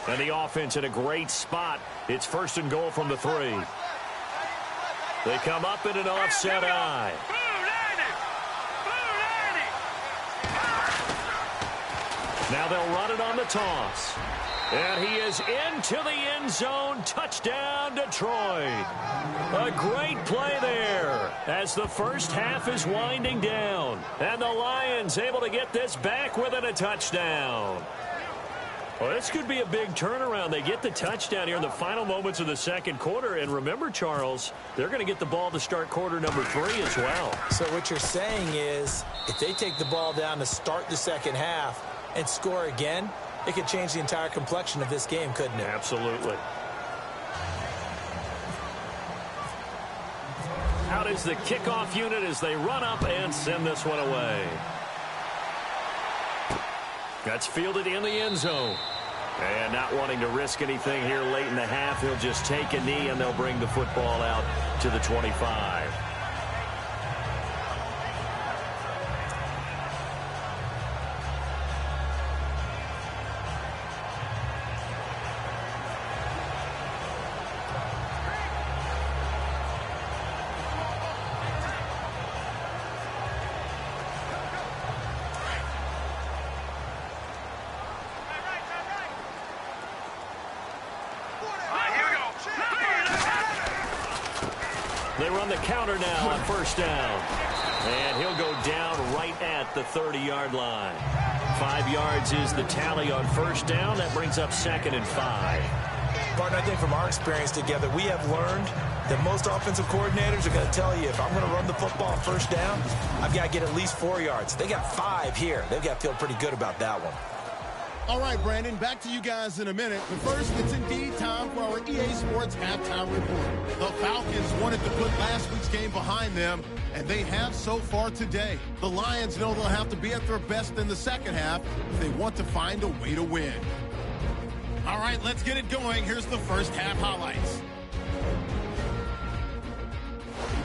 And the offense in a great spot. It's 1st and goal from the 3. They come up in an offset eye. Now they'll run it on the toss. And he is into the end zone. Touchdown, Detroit. A great play there as the first half is winding down. And the Lions able to get this back within a touchdown. Well, this could be a big turnaround. They get the touchdown here in the final moments of the 2nd quarter. And remember, Charles, they're going to get the ball to start quarter number 3 as well. So what you're saying is if they take the ball down to start the 2nd half and score again, it could change the entire complexion of this game, couldn't it? Absolutely. Out is the kickoff unit as they run up and send this one away. That's fielded in the end zone. And not wanting to risk anything here late in the half, he'll just take a knee and they'll bring the football out to the 25. They run the counter now on 1st down. And he'll go down right at at the 30-yard line. 5 yards is the tally on first down. That brings up 2nd and 5. Partner, I think from our experience together, we have learned that most offensive coordinators are going to tell you, if I'm going to run the football on first down, I've got to get at least 4 yards. They got 5 here. They've got to feel pretty good about that one. All right, Brandon, back to you guys in a minute. But first, it's indeed time for our EA Sports halftime report. The Falcons wanted to put last week's game behind them, and they have so far today. The Lions know they'll have to be at their best in the second half if they want to find a way to win. All right, let's get it going. Here's the first half highlights.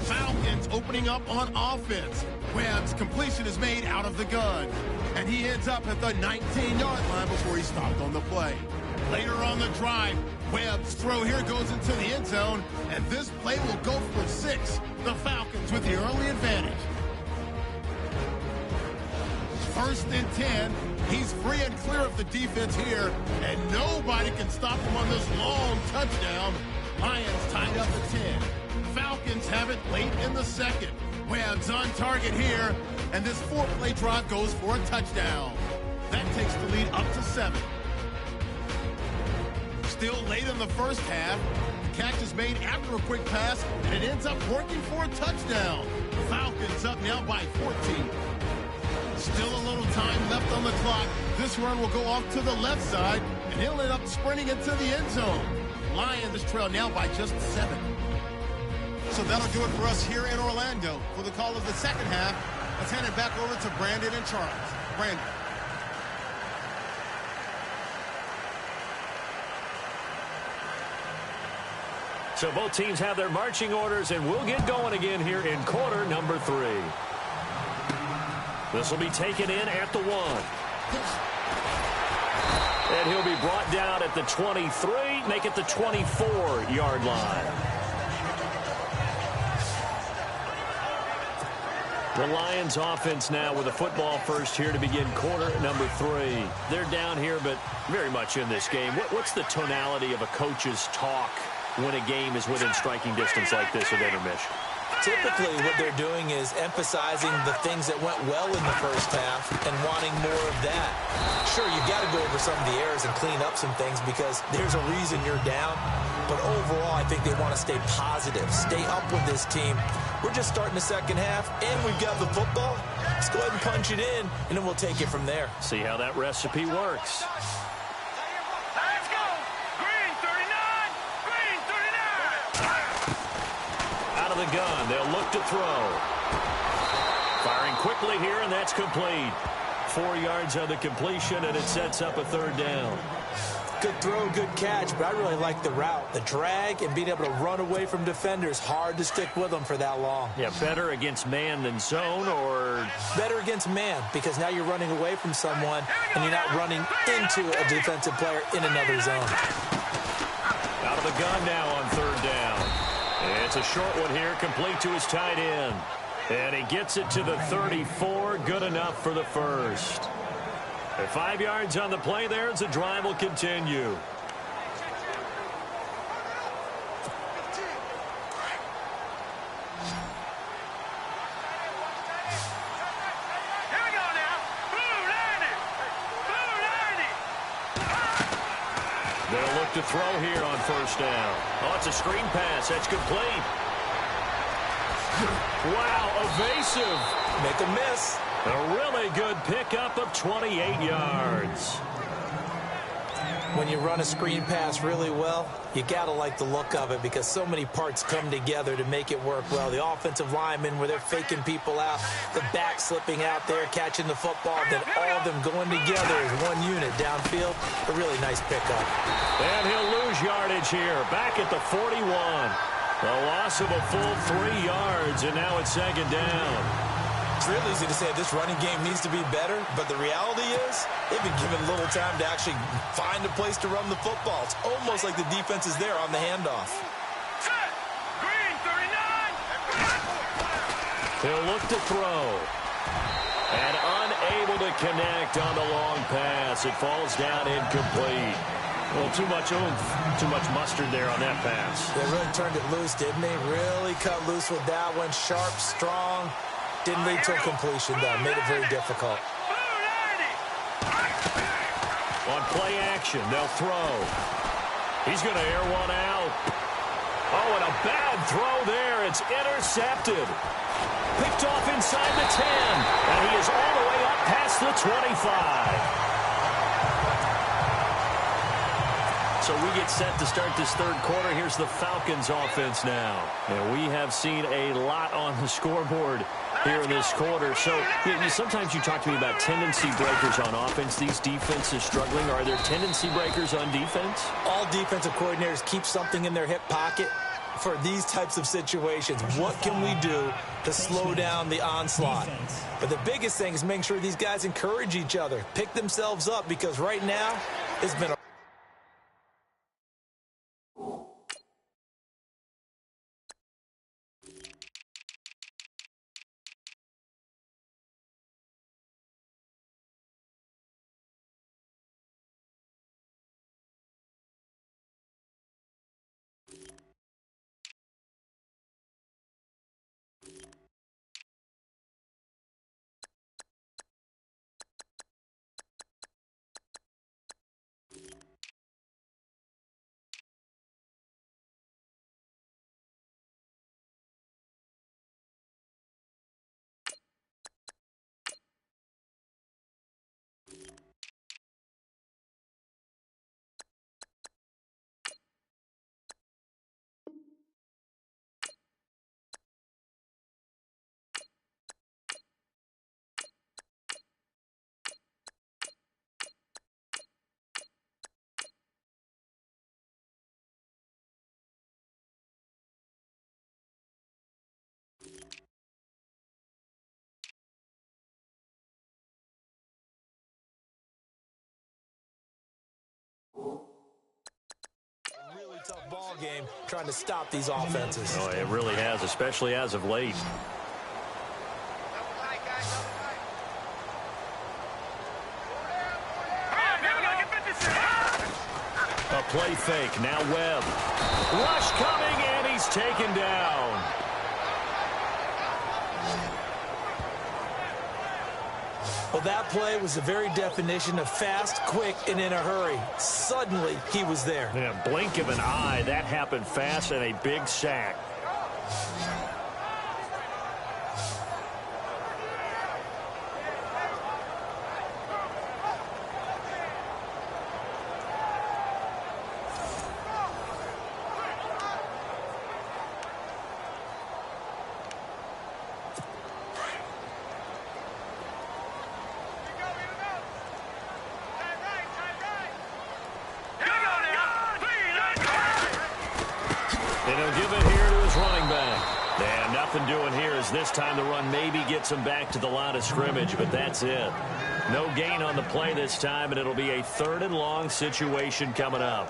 Falcons opening up on offense. Webb's completion is made out of the gun, and he ends up at the 19-yard line before he stopped on the play. Later on the drive, Webb's throw here goes into the end zone, and this play will go for 6. The Falcons with the early advantage. 1st and 10. He's free and clear of the defense here, and nobody can stop him on this long touchdown. Lions tied up at 10. Falcons have it late in the second. Webb's on target here, and this 4-play drive goes for a touchdown. That takes the lead up to 7. Still late in the first half. The catch is made after a quick pass, and it ends up working for a touchdown. Falcons up now by 14. Still a little time left on the clock. This run will go off to the left side, and he'll end up sprinting into the end zone. Lions trail now by just 7. So that'll do it for us here in Orlando. For the call of the second half, let's hand it back over to Brandon and Charles. Brandon. So both teams have their marching orders, and we'll get going again here in quarter number 3. This will be taken in at the 1. And he'll be brought down at the 23, make it the 24-yard line. The Lions offense now with a football first here to begin quarter number 3. They're down here, but very much in this game. What's the tonality of a coach's talk when a game is within striking distance like this at intermission? Typically, what they're doing is emphasizing the things that went well in the first half and wanting more of that. Sure, you've got to go over some of the errors and clean up some things because there's a reason you're down. But overall, I think they want to stay positive, stay up with this team. We're just starting the second half, and we've got the football. Let's go ahead and punch it in, and then we'll take it from there. See how that recipe works. Let's go. Green 39. Green 39. Out of the gun, they'll look to throw. Firing quickly here, and that's complete. 4 yards on the completion, and it sets up a 3rd down. Good throw, good catch, but I really like the route. The drag and being able to run away from defenders, hard to stick with them for that long. Yeah, better against man than zone, or? Better against man, because now you're running away from someone, and you're not running into a defensive player in another zone. Out of the gun now on 3rd down. It's a short one here, complete to his tight end. And he gets it to the 34, good enough for the first. At 5 yards on the play there as the drive will continue. Here we go now. Blue 90. Blue 90. They'll look to throw here on 1st down. Oh, it's a screen pass. That's complete. Wow, evasive. Make a miss. A really good pickup of 28 yards. When you run a screen pass really well, you got to like the look of it because so many parts come together to make it work well. The offensive linemen where they're faking people out, the back slipping out there, catching the football, then all of them going together as one unit downfield. A really nice pickup. And he'll lose yardage here. Back at the 41. A loss of a full 3 yards, and now it's 2nd down. It's real easy to say this running game needs to be better, but the reality is they've been given little time to actually find a place to run the football. It's almost like the defense is there on the handoff. Set. Green 39. He'll look to throw. And unable to connect on the long pass. It falls down incomplete. Well, too much oomph, too much mustard there on that pass. They really turned it loose, didn't they? Really cut loose with that one. Sharp, strong. Didn't lead to a completion, though. Made it very difficult. On play action, they'll throw. He's going to air one out. Oh, and a bad throw there. It's intercepted. Picked off inside the 10. And he is all the way up past the 25. So we get set to start this third quarter. Here's the Falcons offense now. And we have seen a lot on the scoreboard here in this quarter. So sometimes you talk to me about tendency breakers on offense. These defenses struggling. Are there tendency breakers on defense? All defensive coordinators keep something in their hip pocket for these types of situations. What can we do to slow down the onslaught? But the biggest thing is making sure these guys encourage each other, pick themselves up, because right now it's been a really tough ball game trying to stop these offenses. Oh, it really has, especially as of late. A play fake. Now Webb. Rush coming, and he's taken down. Well, that play was the very definition of fast, quick, and in a hurry. Suddenly, he was there. In a blink of an eye, that happened fast, and a big sack. Doing here is this time the run maybe gets him back to the line of scrimmage, but that's it. No gain on the play this time, and it'll be a 3rd and long situation coming up.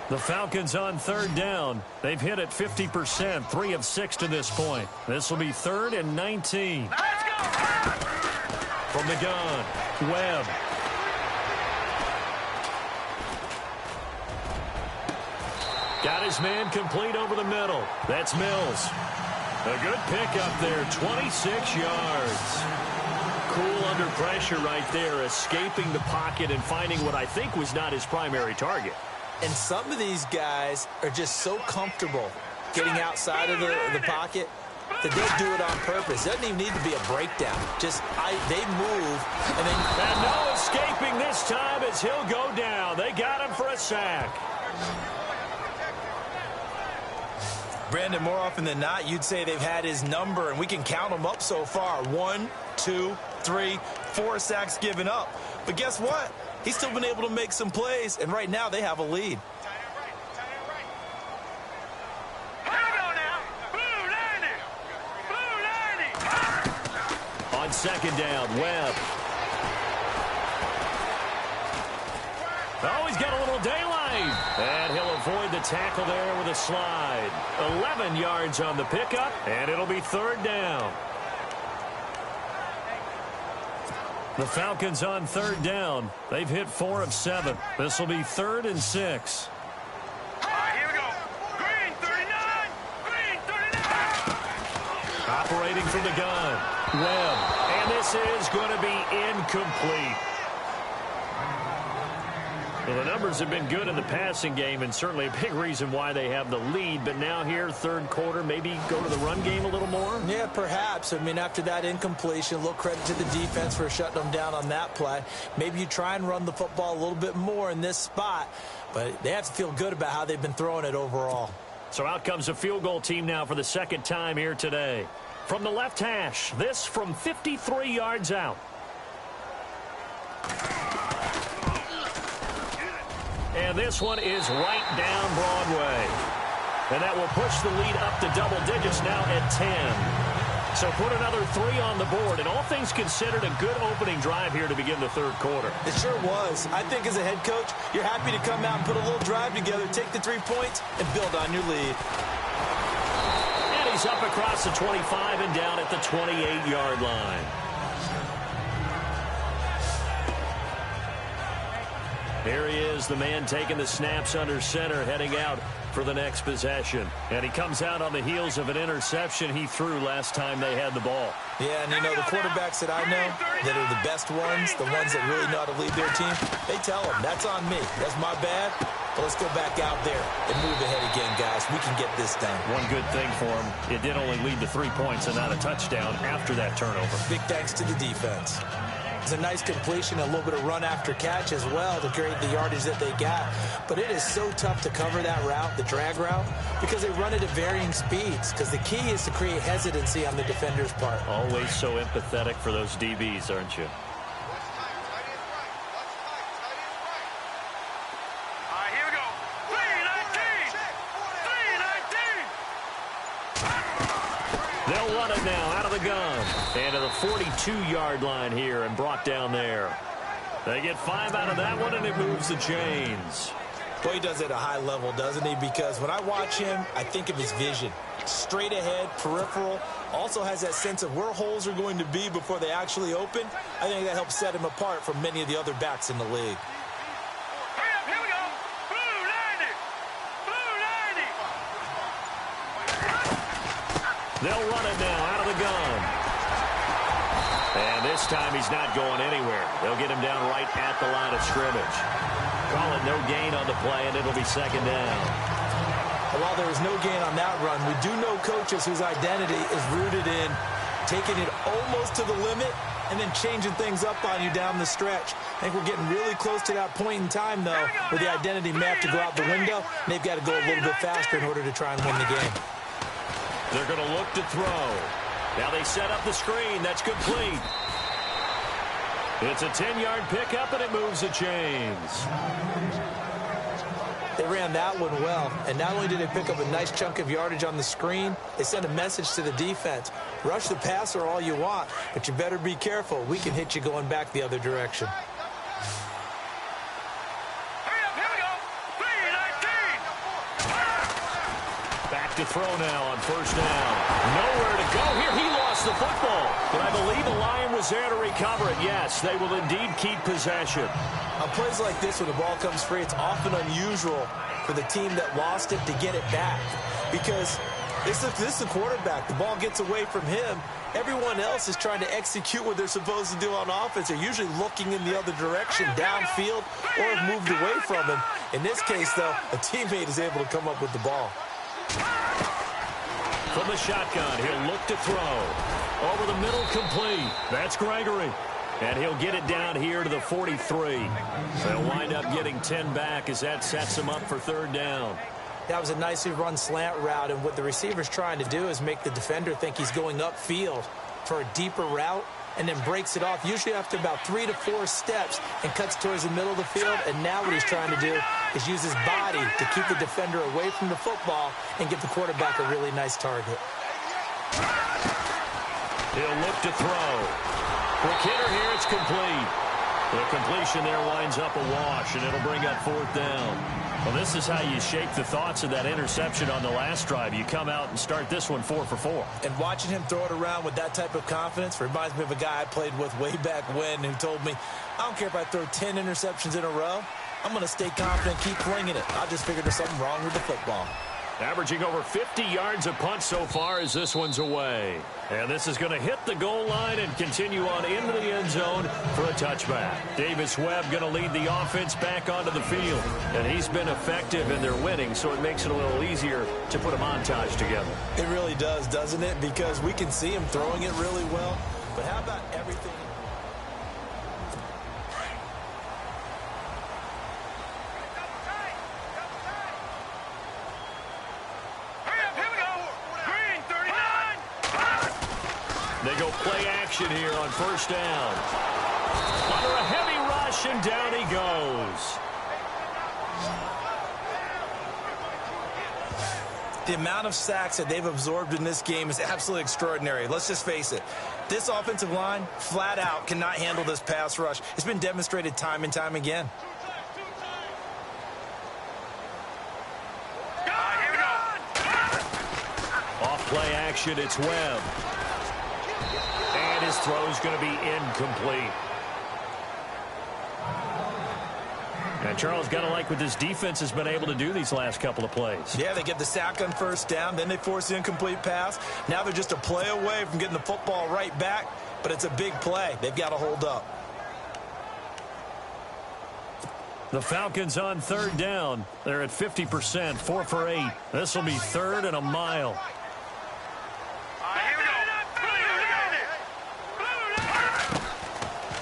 The Falcons on 3rd down. They've hit it 50%, 3 of 6 to this point. This will be 3rd and 19. From the gun, Webb. Got his man complete over the middle. That's Mills. A good pickup there, 26 yards. Cool under pressure right there, escaping the pocket and finding what I think was not his primary target. And some of these guys are just so comfortable getting outside of the pocket that they'll do it on purpose. It doesn't even need to be a breakdown. Just they move and then... And no escaping this time as he'll go down. They got him for a sack. Brandon, more often than not, you'd say they've had his number, and we can count them up so far. 1, 2, 3, 4 sacks given up. But guess what? He's still been able to make some plays, and right now they have a lead. On 2nd down, Webb. Oh, he's got a little daylight. And he'll avoid the tackle there with a slide. 11 yards on the pickup, and it'll be 3rd down. The Falcons on 3rd down. They've hit 4 of 7. This will be 3rd and 6. All right, here we go. Operating from the gun. Webb. And this is going to be incomplete. Well, the numbers have been good in the passing game, and certainly a big reason why they have the lead. But now here, third quarter, maybe go to the run game a little more? Yeah, perhaps. I mean, after that incompletion, a little credit to the defense for shutting them down on that play. Maybe you try and run the football a little bit more in this spot. But they have to feel good about how they've been throwing it overall. So out comes a field goal team now for the second time here today. From the left hash, this from 53 yards out. And this one is right down Broadway. And that will push the lead up to double digits now at 10. So put another 3 on the board. And all things considered, a good opening drive here to begin the third quarter. It sure was. I think as a head coach, you're happy to come out and put a little drive together, take the 3 points, and build on your lead. And he's up across the 25 and down at the 28-yard line. Here he is, the man taking the snaps under center, heading out for the next possession. And he comes out on the heels of an interception he threw last time they had the ball. Yeah, and you know, the quarterbacks that I know that are the best ones, the ones that really know how to lead their team, they tell them, that's on me. That's my bad. But let's go back out there and move ahead again, guys. We can get this done. One good thing for him, it did only lead to 3 points and not a touchdown after that turnover. Big thanks to the defense. It's a nice completion, a little bit of run after catch as well to create the yardage that they got. But it is so tough to cover that route, the drag route, because they run it at varying speeds. Because the key is to create hesitancy on the defender's part. Always so empathetic for those DBs, aren't you? Here we go. 3-19. They'll run it now out of the gun. And to the 42-yard line here and brought down there. They get 5 out of that one, and it moves the chains. Boy, he does it at a high level, doesn't he? Because when I watch him, I think of his vision. Straight ahead, peripheral. Also has that sense of where holes are going to be before they actually open. I think that helps set him apart from many of the other backs in the league. Here we go. Blue 90. Blue 90. They'll run it now out of the gun. And this time he's not going anywhere. They'll get him down right at the line of scrimmage. Call it no gain on the play, and it'll be second down. While there was no gain on that run, we do know coaches whose identity is rooted in taking it almost to the limit and then changing things up on you down the stretch. I think we're getting really close to that point in time, though, where the identity may have to go out the window, and they've got to go a little bit faster in order to try and win the game. They're going to look to throw. Now they set up the screen. That's complete. It's a 10-yard pickup, and it moves the chains. They ran that one well, and not only did they pick up a nice chunk of yardage on the screen, they sent a message to the defense. Rush the passer all you want, but you better be careful. We can hit you going back the other direction. Back to throw now on first down. Nowhere to go here. He lost the football. But I believe the Lion was there to recover it. Yes, they will indeed keep possession. On plays like this, when the ball comes free, it's often unusual for the team that lost it to get it back. Because this is the quarterback. The ball gets away from him. Everyone else is trying to execute what they're supposed to do on offense. They're usually looking in the other direction, downfield, or have moved away from him. In this case, though, a teammate is able to come up with the ball. From the shotgun, he'll look to throw. Over the middle, complete. That's Gregory. And he'll get it down here to the 43. They'll wind up getting 10 back as that sets him up for third down. That was a nicely run slant route, and what the receiver's trying to do is make the defender think he's going upfield for a deeper route and then breaks it off, usually after about 3 to 4 steps, and cuts towards the middle of the field. And now what he's trying to do is use his body to keep the defender away from the football and give the quarterback a really nice target. He'll look to throw. For Kidder here, it's complete. The completion there winds up a wash, and it'll bring up fourth down. Well, this is how you shake the thoughts of that interception on the last drive. You come out and start this one 4 for 4. And watching him throw it around with that type of confidence reminds me of a guy I played with way back when who told me, I don't care if I throw 10 interceptions in a row. I'm going to stay confident, keep flinging it. I just figured there's something wrong with the football. Averaging over 50 yards a punt so far as this one's away. And this is going to hit the goal line and continue on into the end zone for a touchback. Davis Webb going to lead the offense back onto the field. And he's been effective and they're winning, so it makes it a little easier to put a montage together. It really does, doesn't it? Because we can see him throwing it really well. But how about everything? They go play action here on first down. Under a heavy rush, and down he goes. The amount of sacks that they've absorbed in this game is absolutely extraordinary. Let's just face it. This offensive line, flat out, cannot handle this pass rush. It's been demonstrated time and time again. Off play action, it's Webb. And his throw's going to be incomplete. And Charles, got to like what this defense has been able to do these last couple of plays. Yeah, they get the sack on first down, then they force the incomplete pass. Now they're just a play away from getting the football right back, but it's a big play. They've got to hold up. The Falcons on third down. They're at 50%, 4 for 8. This will be third and a mile.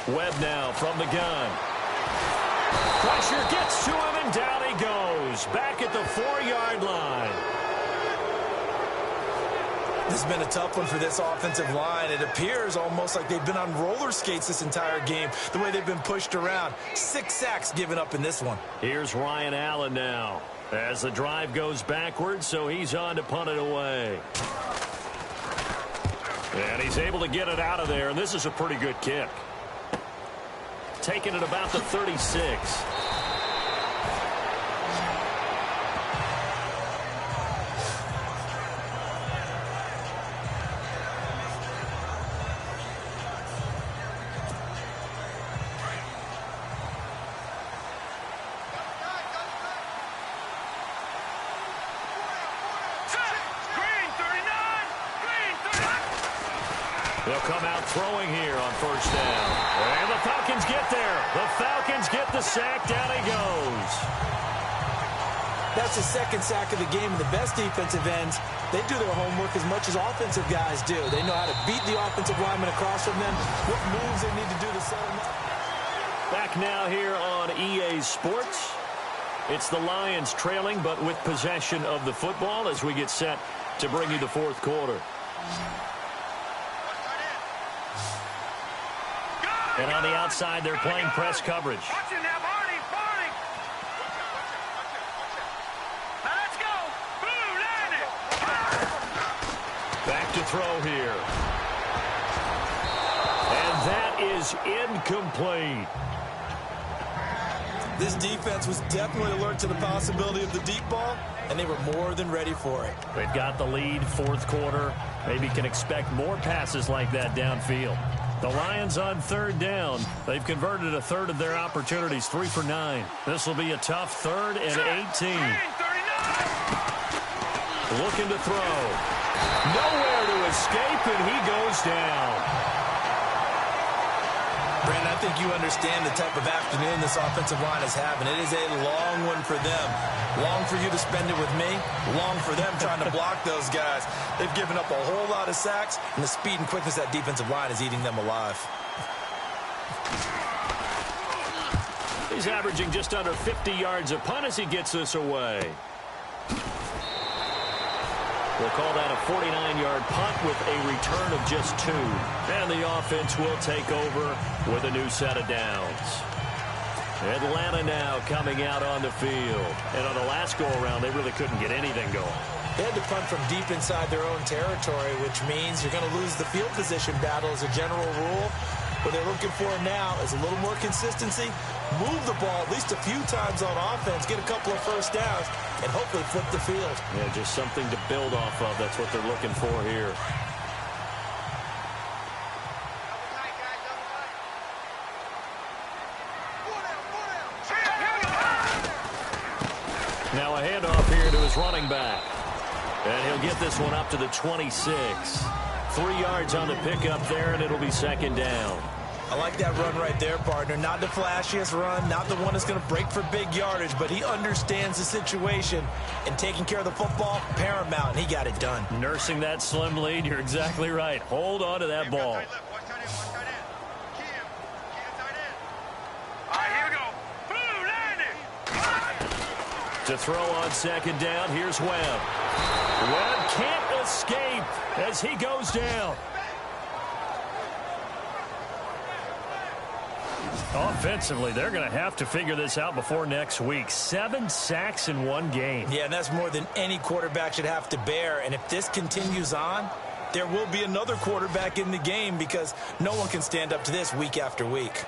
Webb now from the gun. Pressure gets to him, and down he goes. Back at the 4-yard line. This has been a tough one for this offensive line. It appears almost like they've been on roller skates this entire game, the way they've been pushed around. 6 sacks given up in this one. Here's Ryan Allen now as the drive goes backwards, so he's on to punt it away. And he's able to get it out of there, and this is a pretty good kick. Taking it about the 36. They'll come out throwing here on first down. And the Falcons get there. The Falcons get the sack. Down he goes. That's the second sack of the game. And the best defensive ends, they do their homework as much as offensive guys do. They know how to beat the offensive lineman across from them, what moves they need to do to set them up. Back now here on EA Sports. It's the Lions trailing, but with possession of the football as we get set to bring you the fourth quarter. And on the outside, they're playing press coverage. Back to throw here. And that is incomplete. This defense was definitely alert to the possibility of the deep ball, and they were more than ready for it. They've got the lead, fourth quarter. Maybe can expect more passes like that downfield. The Lions on third down. They've converted a third of their opportunities, 3 for 9. This will be a tough third and 18. Looking to throw. Nowhere to escape, and he goes down. Brandon, I think you understand the type of afternoon this offensive line is having. It is a long one for them. Long for you to spend it with me. Long for them trying to block those guys. They've given up a whole lot of sacks, and the speed and quickness of that defensive line is eating them alive. He's averaging just under 50 yards a punt as he gets this away. We'll call that a 49-yard punt with a return of just 2. And the offense will take over with a new set of downs. Atlanta now coming out on the field. And on the last go-around, they really couldn't get anything going. They had to punt from deep inside their own territory, which means you're going to lose the field position battle as a general rule. What they're looking for now is a little more consistency, move the ball at least a few times on offense, get a couple of first downs, and hopefully flip the field. Yeah, just something to build off of. That's what they're looking for here. Now a handoff here to his running back. And he'll get this one up to the 26. 3 yards on the pickup there, and it'll be second down. I like that run right there, partner. Not the flashiest run, not the one that's going to break for big yardage, but he understands the situation, and taking care of the football, paramount, and he got it done. Nursing that slim lead, you're exactly right. Hold on to that ball. To throw on second down, here's Webb. Webb can't escape as he goes down. Offensively, they're going to have to figure this out before next week. 7 sacks in one game. Yeah, and that's more than any quarterback should have to bear. And if this continues on, there will be another quarterback in the game because no one can stand up to this week after week.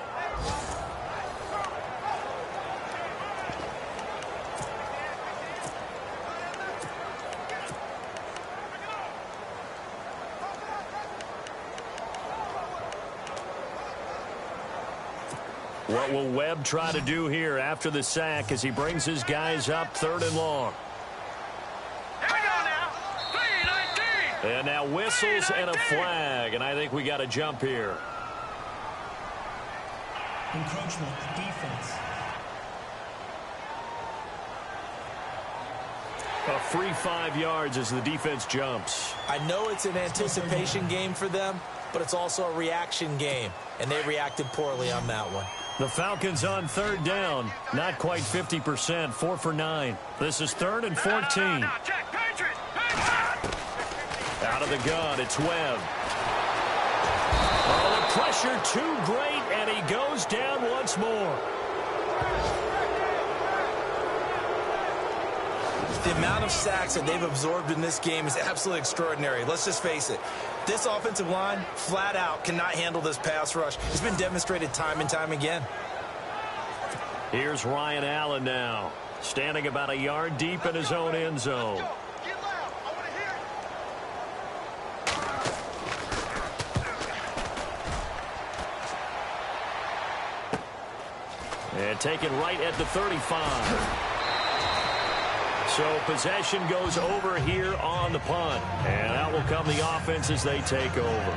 What will Webb try to do here after the sack as he brings his guys up 3rd and long? Here we go now. 3-19. And now whistles and a flag, and I think we got a jump here. Encroachment, defense. A free 5 yards as the defense jumps. I know it's an anticipation game for them, but it's also a reaction game, and they reacted poorly on that one. The Falcons on 3rd down. Not quite 50%. 4 for 9. This is 3rd and 14. Now, check. Patriot. Out of the gun, it's Webb. Oh, the pressure too great, and he goes down once more. The amount of sacks that they've absorbed in this game is absolutely extraordinary. Let's just face it. This offensive line, flat out, cannot handle this pass rush. It's been demonstrated time and time again. Here's Ryan Allen now, standing about a yard deep in his own end zone. And taken right at the 35. So possession goes over here on the punt. And out will come the offense as they take over.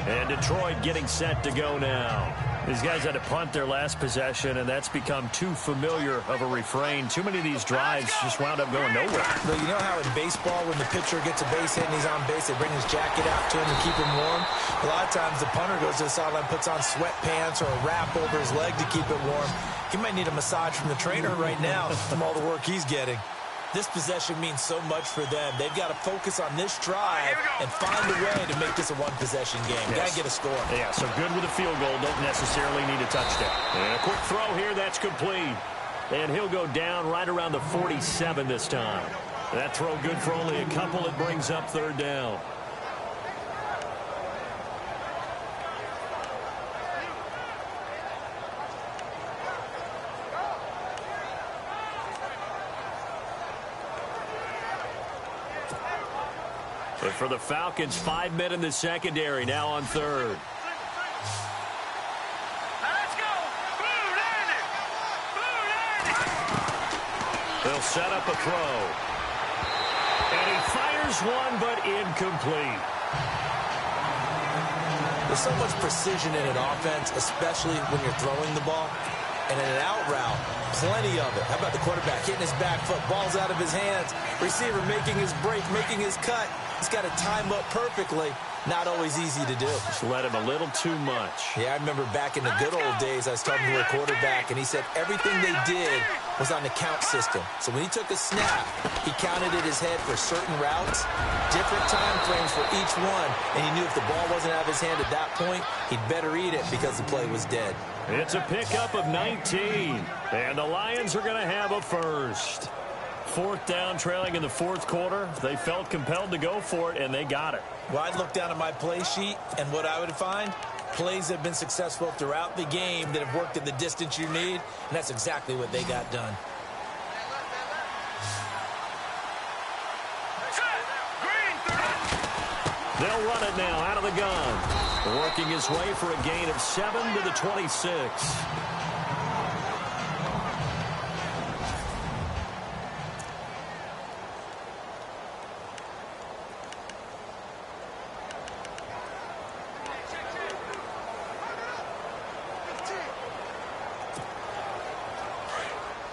And Detroit getting set to go now. These guys had to punt their last possession, and that's become too familiar of a refrain. Too many of these drives just wound up going nowhere. But you know how in baseball, when the pitcher gets a base hit and he's on base, they bring his jacket out to him to keep him warm? A lot of times the punter goes to the sideline, puts on sweatpants or a wrap over his leg to keep it warm. He might need a massage from the trainer right now from all the work he's getting. This possession means so much for them. They've got to focus on this drive and find a way to make this a one-possession game. Yes. Got to get a score. Yeah, so good with a field goal. Don't necessarily need a touchdown. And a quick throw here. That's complete. And he'll go down right around the 47 this time. That throw good for only a couple. It brings up 3rd down. But for the Falcons, 5 men in the secondary, now on 3rd. Let's go. Blue landing. Blue landing. They'll set up a throw. And he fires one, but incomplete. There's so much precision in an offense, especially when you're throwing the ball. And in an out route, plenty of it. How about the quarterback hitting his back foot, ball's out of his hands, receiver making his break, making his cut. He's got to time up perfectly. Not always easy to do. Just let him a little too much. Yeah, I remember back in the good old days, I was talking to a quarterback, and he said everything they did was on the count system. So when he took a snap, he counted in his head for certain routes, different time frames for each one, and he knew if the ball wasn't out of his hand at that point, he'd better eat it because the play was dead. It's a pickup of 19, and the Lions are going to have a first. 4th down, trailing in the 4th quarter. They felt compelled to go for it, and they got it. Well, I'd look down at my play sheet, and what I would find, plays that have been successful throughout the game that have worked in the distance you need, and that's exactly what they got done. They'll run it now out of the gun. Working his way for a gain of 7 to the 26.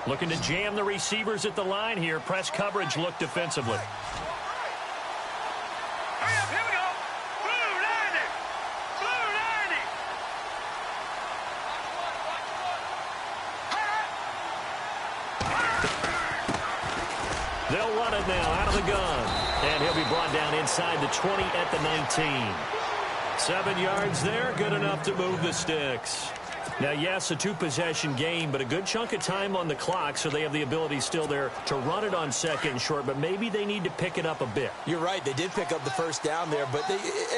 Looking to jam the receivers at the line here. Press coverage look defensively. Hurry up, here we go. Blue 90. Blue 90. They'll run it now out of the gun. And he'll be brought down inside the 20 at the 19. 7 yards there, good enough to move the sticks. Now, yes, a two-possession game, but a good chunk of time on the clock, so they have the ability still there to run it on second and short, but maybe they need to pick it up a bit. You're right. They did pick up the first down there, but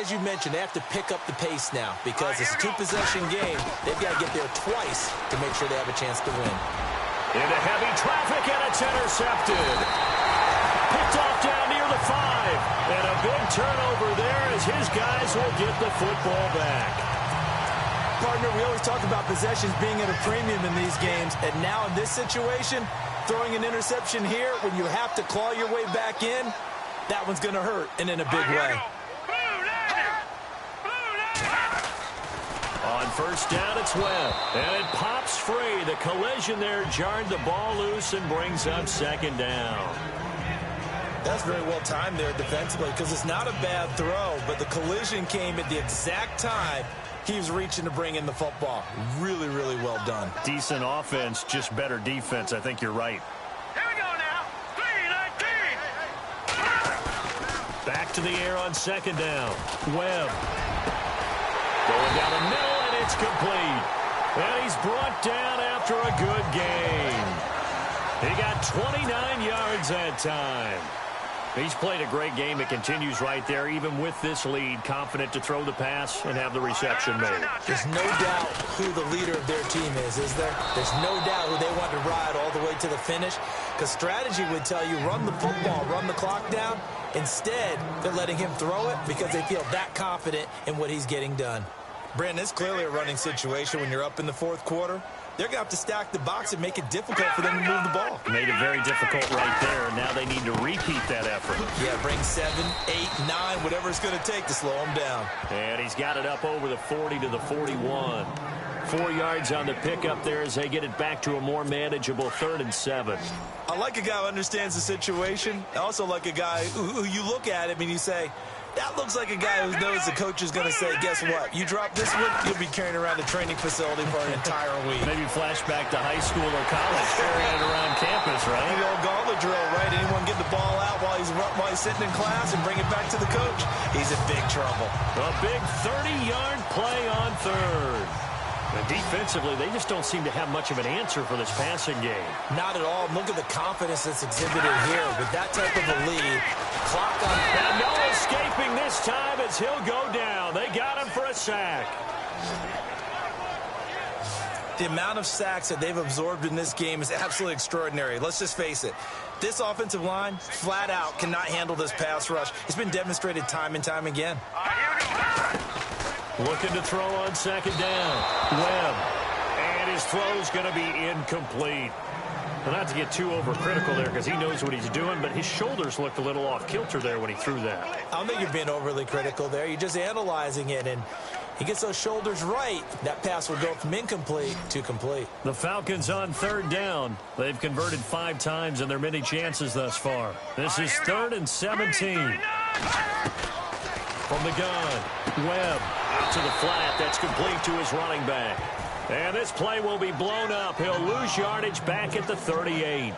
as you mentioned, they have to pick up the pace now because it's a two-possession game. They've got to get there twice to make sure they have a chance to win. Into heavy traffic, and it's intercepted. Picked off down near the 5. And a big turnover there as his guys will get the football back. Partner, we always talk about possessions being at a premium in these games, and now in this situation, throwing an interception here when you have to claw your way back in, that one's going to hurt, and in a big way. On first down, it's Webb, and it pops free. The collision there jarred the ball loose and brings up second down. That's very well timed there defensively because it's not a bad throw, but the collision came at the exact time he was reaching to bring in the football. Really, really well done. Decent offense, just better defense. I think you're right. Here we go now. 3-19. Back to the air on second down. Webb. Going down the middle, and it's complete. And he's brought down after a good game. He got 29 yards that time. He's played a great game. It continues right there, even with this lead, confident to throw the pass and have the reception made. There's no doubt who the leader of their team is there? There's no doubt who they want to ride all the way to the finish, because strategy would tell you run the football, run the clock down. Instead, they're letting him throw it because they feel that confident in what he's getting done. Brandon, it's clearly a running situation when you're up in the fourth quarter. They're going to have to stack the box and make it difficult for them to move the ball. Made it very difficult right there. Now they need to repeat that effort. Yeah, bring 7, 8, 9, whatever it's going to take to slow them down. And he's got it up over the 40 to the 41. 4 yards on the pickup there as they get it back to a more manageable 3rd and 7. I like a guy who understands the situation. I also like a guy who you look at him and you say, that looks like a guy who knows the coach is going to say, guess what? You drop this one, you'll be carrying around a training facility for an entire week. Maybe flashback to high school or college, carrying it around campus, right? The old gauntlet drill, right? Anyone get the ball out while he's sitting in class and bring it back to the coach? He's in big trouble. A big 30-yard play on 3rd. And defensively, they just don't seem to have much of an answer for this passing game. Not at all. Look at the confidence that's exhibited here with that type of a lead. Clock on. And no escaping this time as he'll go down. They got him for a sack. The amount of sacks that they've absorbed in this game is absolutely extraordinary. Let's just face it. This offensive line, flat out, cannot handle this pass rush. It's been demonstrated time and time again. Looking to throw on second down. Webb. And his throw's going to be incomplete. Well, not to get too overcritical there because he knows what he's doing, but his shoulders looked a little off kilter there when he threw that. I don't think you're being overly critical there. You're just analyzing it, and he gets those shoulders right. That pass will go from incomplete to complete. The Falcons on 3rd down. They've converted 5 times in their many chances thus far. This is 3rd and 17. From the gun, Webb out to the flat. That's complete to his running back. And this play will be blown up. He'll lose yardage back at the 38.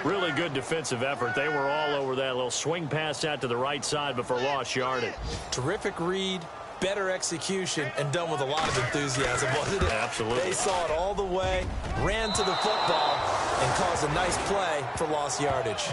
Really good defensive effort. They were all over that little swing pass out to the right side before lost yardage. Terrific read, better execution, and done with a lot of enthusiasm, wasn't it? Absolutely. They saw it all the way, ran to the football, and caused a nice play for lost yardage.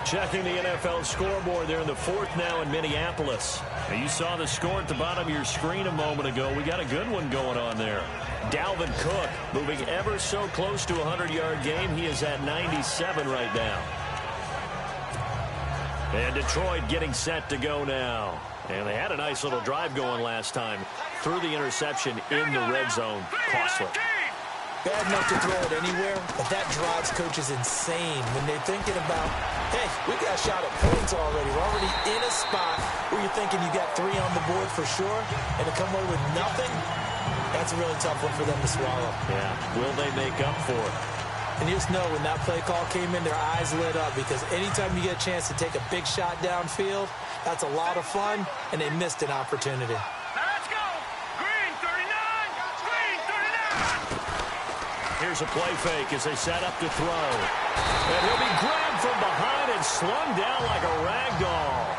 Checking the NFL scoreboard there in the 4th now in Minneapolis. Now you saw the score at the bottom of your screen a moment ago. We got a good one going on there. Dalvin Cook moving ever so close to a 100-yard game. He is at 97 right now. And Detroit getting set to go now. And they had a nice little drive going last time. Threw the interception in the red zone. Costly. Bad enough to throw it anywhere, but that drives coaches insane when they're thinking about, hey, we got a shot at points already. We're already in a spot where you're thinking you got 3 on the board for sure, and to come away with nothing, that's a really tough one for them to swallow. Yeah, will they make up for it? And you just know when that play call came in, their eyes lit up, because anytime you get a chance to take a big shot downfield, that's a lot of fun, and they missed an opportunity. Now let's go. Green 39. Green 39. Here's a play fake as they set up to throw. And he'll be grabbed from behind and slung down like a rag doll.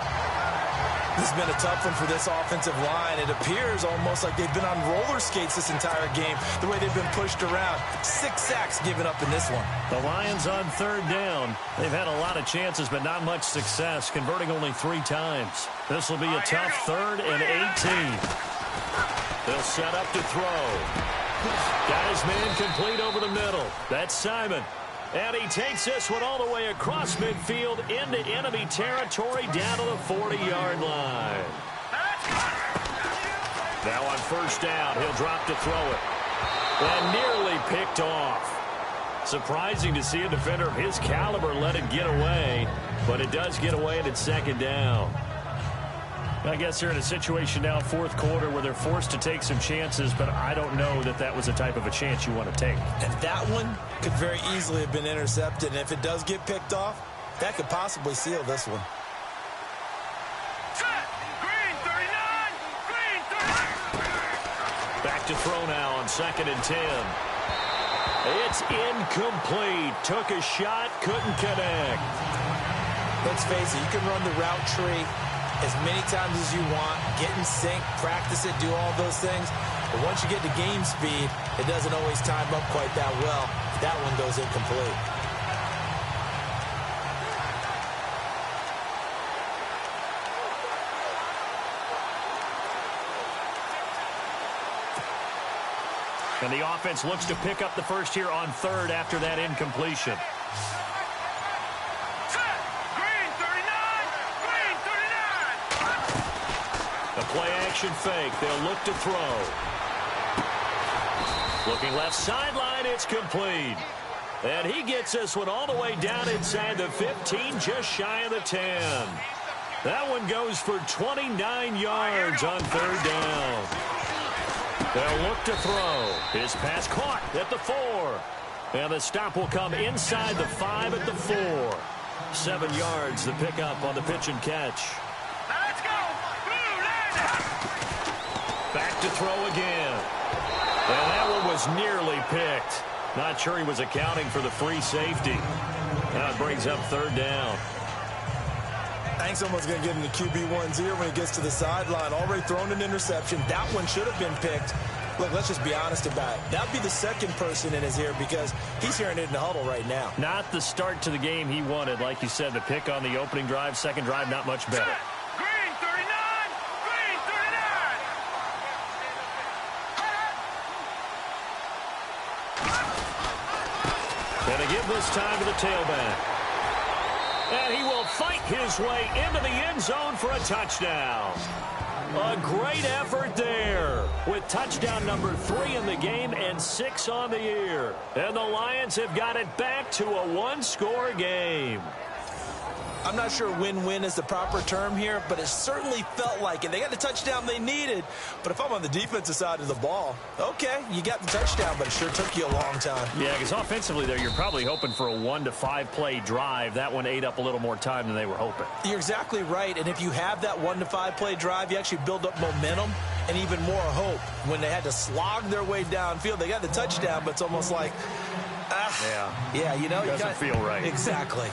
This has been a tough one for this offensive line. It appears almost like they've been on roller skates this entire game, the way they've been pushed around. 6 sacks given up in this one. The Lions on third down. They've had a lot of chances, but not much success, converting only 3 times. This will be a tough 3rd and 18. They'll set up to throw. Got his man complete over the middle. That's Simon. And he takes this one all the way across midfield into enemy territory down to the 40-yard line. Now on first down, he'll drop to throw it. And nearly picked off. Surprising to see a defender of his caliber let it get away, but it does get away and it's second down. I guess they're in a situation now, fourth quarter, where they're forced to take some chances, but I don't know that that was the type of a chance you want to take. And that one could very easily have been intercepted. And if it does get picked off, that could possibly seal this one. Green 39. Green 39. Back to throw now on 2nd and 10. It's incomplete. Took a shot, couldn't connect. Let's face it, you can run the route tree as many times as you want, get in sync, practice it, do all those things. But once you get to game speed, it doesn't always time up quite that well. That one goes incomplete. And the offense looks to pick up the first here on 3rd after that incompletion. Play action fake. They'll look to throw. Looking left sideline. It's complete. And he gets this one all the way down inside the 15, just shy of the 10. That one goes for 29 yards on 3rd down. They'll look to throw. His pass caught at the 4. And the stop will come inside the 5 at the 4. 7 yards the pickup on the pitch and catch. Back to throw again. And that one was nearly picked. Not sure he was accounting for the free safety. Now it brings up 3rd down. I think someone's going to get into QB1's ear when he gets to the sideline. Already thrown an interception. That one should have been picked. Look, let's just be honest about it. That'd be the second person in his ear because he's hearing it in the huddle right now. Not the start to the game he wanted. Like you said, the pick on the opening drive, second drive, not much better. Green 39. Green 39. And to give this time to the tailback. And he will fight his way into the end zone for a touchdown. A great effort there with touchdown number 3 in the game and 6 on the year. And the Lions have got it back to a 1-score game. I'm not sure win-win is the proper term here, but it certainly felt like it. They got the touchdown they needed, but if I'm on the defensive side of the ball, okay, you got the touchdown, but it sure took you a long time. Yeah, because offensively there, you're probably hoping for a 1 to 5 play drive. That one ate up a little more time than they were hoping. You're exactly right, and if you have that 1 to 5 play drive, you actually build up momentum and even more hope. When they had to slog their way downfield, they got the touchdown, but it's almost like, yeah, you know, it doesn't feel right. Exactly.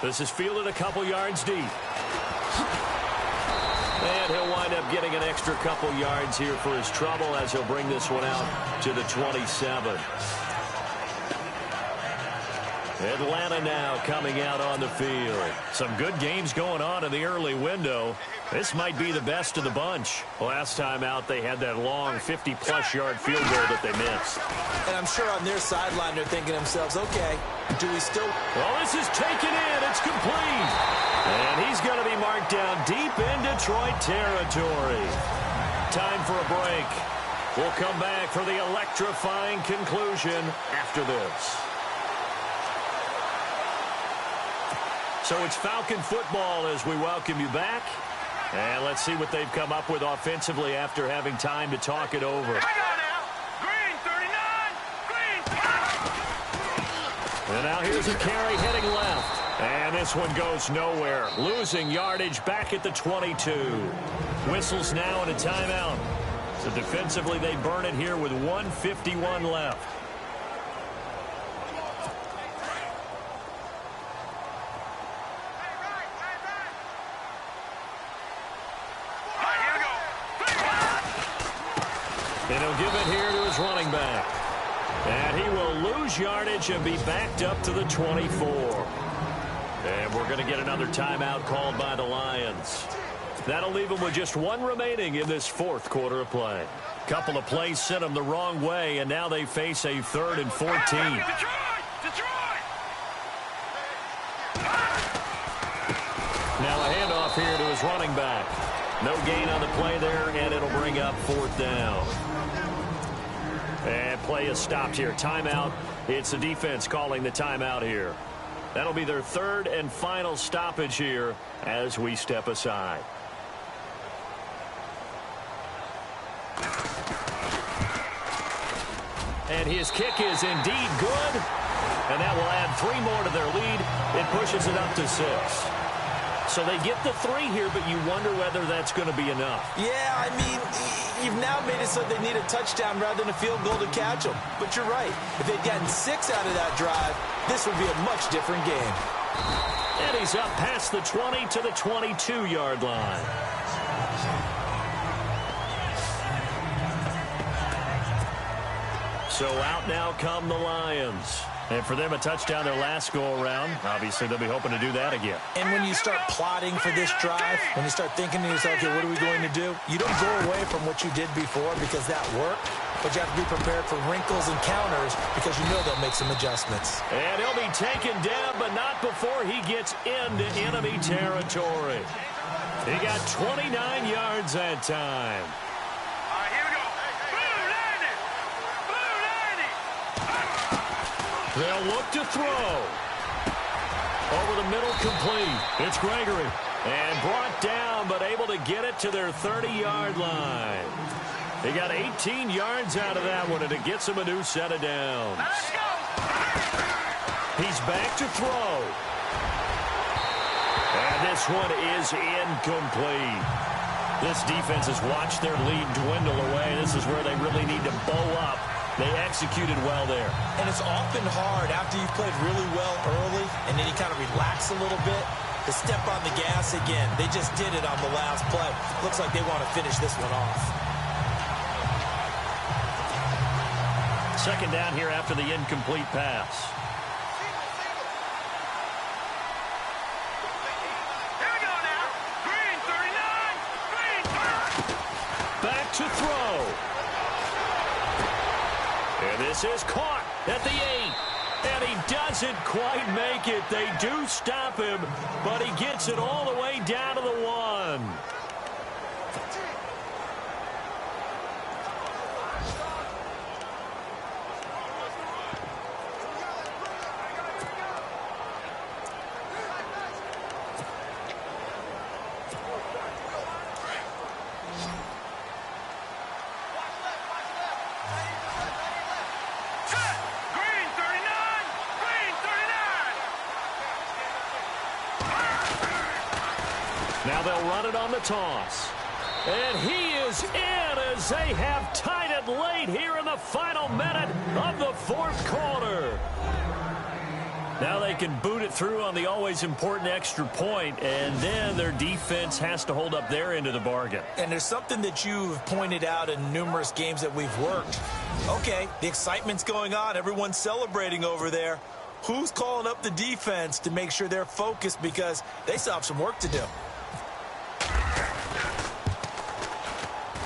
This is fielded a couple yards deep. And he'll wind up getting an extra couple yards here for his trouble as he'll bring this one out to the 27. Atlanta now coming out on the field. Some good games going on in the early window. This might be the best of the bunch. Last time out, they had that long 50-plus yard field goal that they missed. And I'm sure on their sideline, they're thinking to themselves, okay, do we still... Well, this is taken in. It's complete. And he's going to be marked down deep in Detroit territory. Time for a break. We'll come back for the electrifying conclusion after this. So it's Falcon football as we welcome you back. And let's see what they've come up with offensively after having time to talk it over. I got now. Green 39. And now here's a carry heading left. And this one goes nowhere. Losing yardage back at the 22. Whistles now and a timeout. So defensively they burn it here with 1:51 left. And he'll give it here to his running back. And he will lose yardage and be backed up to the 24. And we're going to get another timeout called by the Lions. That'll leave them with just one remaining in this fourth quarter of play. Couple of plays sent them the wrong way, and now they face a 3rd and 14. Now a handoff here to his running back. No gain on the play there, and it'll bring up 4th down. And play is stopped here. Timeout. It's the defense calling the timeout here. That'll be their 3rd and final stoppage here as we step aside. And his kick is indeed good. And that will add 3 more to their lead. It pushes it up to 6. So they get the 3 here, but you wonder whether that's going to be enough. Yeah, I mean, you've now made it so they need a touchdown rather than a field goal to catch them. But you're right. If they'd gotten 6 out of that drive, this would be a much different game. And he's up past the 20 to the 22-yard line. So out now come the Lions. And for them, a touchdown their last go-around. Obviously, they'll be hoping to do that again. And when you start plotting for this drive, when you start thinking to yourself, okay, what are we going to do? You don't go away from what you did before because that worked. But you have to be prepared for wrinkles and counters because you know they'll make some adjustments. And he'll be taken down, but not before he gets into enemy territory. He got 29 yards that time. They'll look to throw. Over the middle, complete. It's Gregory. And brought down, but able to get it to their 30-yard line. They got 18 yards out of that one, and it gets him a new set of downs. He's back to throw. And this one is incomplete. This defense has watched their lead dwindle away. This is where they really need to bow up. They executed well there. And it's often hard after you've played really well early and then you kind of relax a little bit to step on the gas again. They just did it on the last play. Looks like they want to finish this one off. Second down here after the incomplete pass. Here we go now. Green 39. Green 30. Back to throw. And this is caught at the 8. And he doesn't quite make it. They do stop him, but he gets it all the way down to the 1. Now they'll run it on the toss. And he is in as they have tied it late here in the final minute of the fourth quarter. Now they can boot it through on the always important extra point, and then their defense has to hold up their end of the bargain. And there's something that you've pointed out in numerous games that we've worked. Okay, the excitement's going on. Everyone's celebrating over there. Who's calling up the defense to make sure they're focused because they still have some work to do?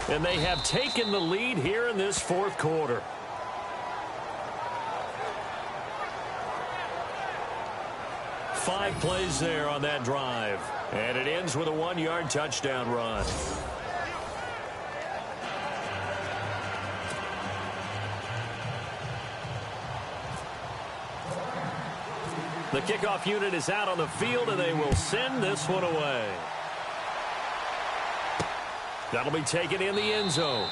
And they have taken the lead here in this fourth quarter. Five plays there on that drive. And it ends with a 1-yard touchdown run. The kickoff unit is out on the field, and they will send this one away. That'll be taken in the end zone.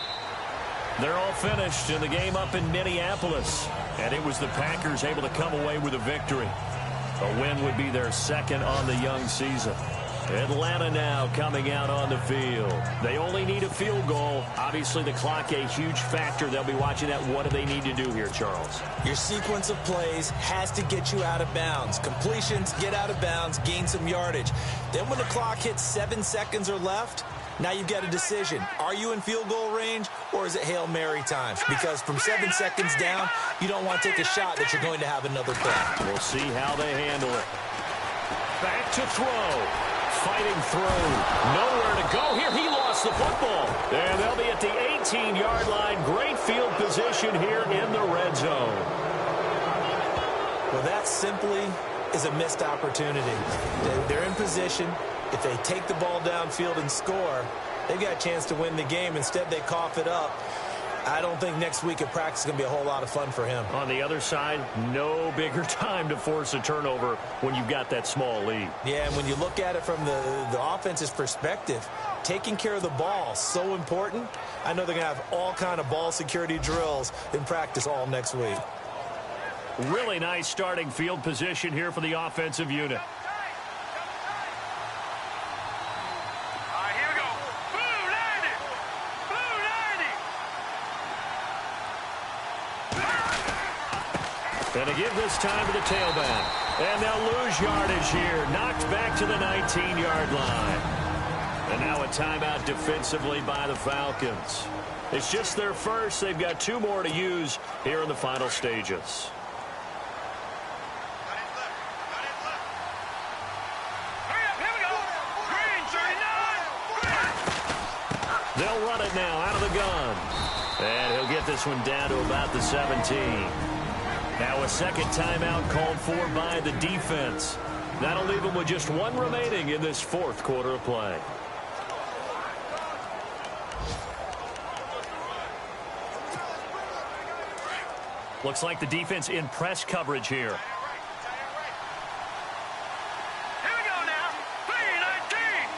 They're all finished in the game up in Minneapolis. And it was the Packers able to come away with a victory. A win would be their second on the young season. Atlanta now coming out on the field. They only need a field goal. Obviously, the clock a huge factor. They'll be watching that. What do they need to do here, Charles? Your sequence of plays has to get you out of bounds. Completions, get out of bounds, gain some yardage. Then when the clock hits 7 seconds or left, now you've got a decision. Are you in field goal range, or is it Hail Mary time? Because from 7 seconds down, you don't want to take a shot that you're going to have another play. We'll see how they handle it. Back to throw. Fighting through. Nowhere to go here. He lost the football. And they'll be at the 18-yard line. Great field position here in the red zone. Well, that simply is a missed opportunity. They're in position. If they take the ball downfield and score, they've got a chance to win the game. Instead, they cough it up. I don't think next week at practice is going to be a whole lot of fun for him. On the other side, no bigger time to force a turnover when you've got that small lead. Yeah, and when you look at it from the offense's perspective, taking care of the ball, so important. I know they're going to have all kind of ball security drills in practice all next week. Really nice starting field position here for the offensive unit. And to give this time to the tailback. And they'll lose yardage here. Knocked back to the 19-yard line. And now a timeout defensively by the Falcons. It's just their first. They've got 2 more to use here in the final stages. They'll run it now out of the gun. And he'll get this one down to about the 17. Now a second timeout called for by the defense. That'll leave them with just 1 remaining in this 4th quarter of play. Looks like the defense in press coverage here. Here we go now. 3-19.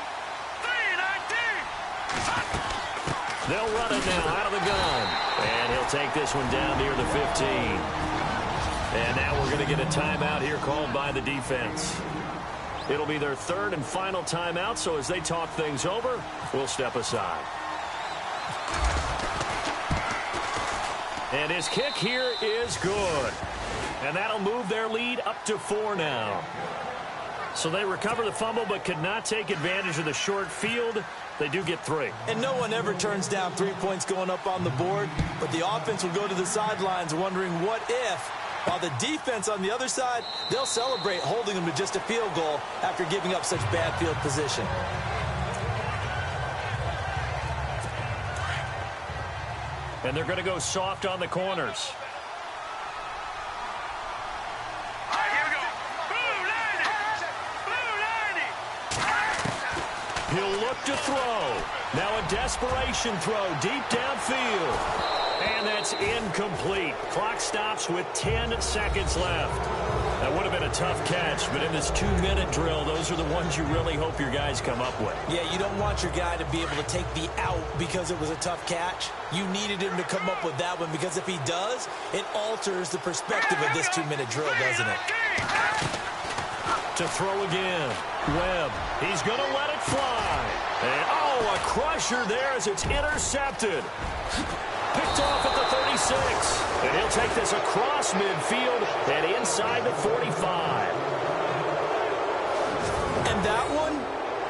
3-19. They'll run it now out of the gun. And he'll take this one down near the 15. And now we're going to get a timeout here called by the defense. It'll be their 3rd and final timeout, so as they talk things over, we'll step aside. And his kick here is good. And that'll move their lead up to 4 now. So they recover the fumble but could not take advantage of the short field. They do get 3. And no one ever turns down 3 points going up on the board, but the offense will go to the sidelines wondering what if, while the defense on the other side, they'll celebrate holding them to just a field goal after giving up such bad field position. And they're going to go soft on the corners. He'll look to throw. Now a desperation throw deep downfield. And that's incomplete. Clock stops with 10 seconds left. That would have been a tough catch, but in this 2-minute drill, those are the ones you really hope your guys come up with. Yeah, you don't want your guy to be able to take the out because it was a tough catch. You needed him to come up with that one because if he does, it alters the perspective of this 2-minute drill, doesn't it? To throw again. Webb. He's going to let it fly. And, oh, a crusher there as it's intercepted. Picked off at the 36. And he'll take this across midfield and inside the 45. And that one,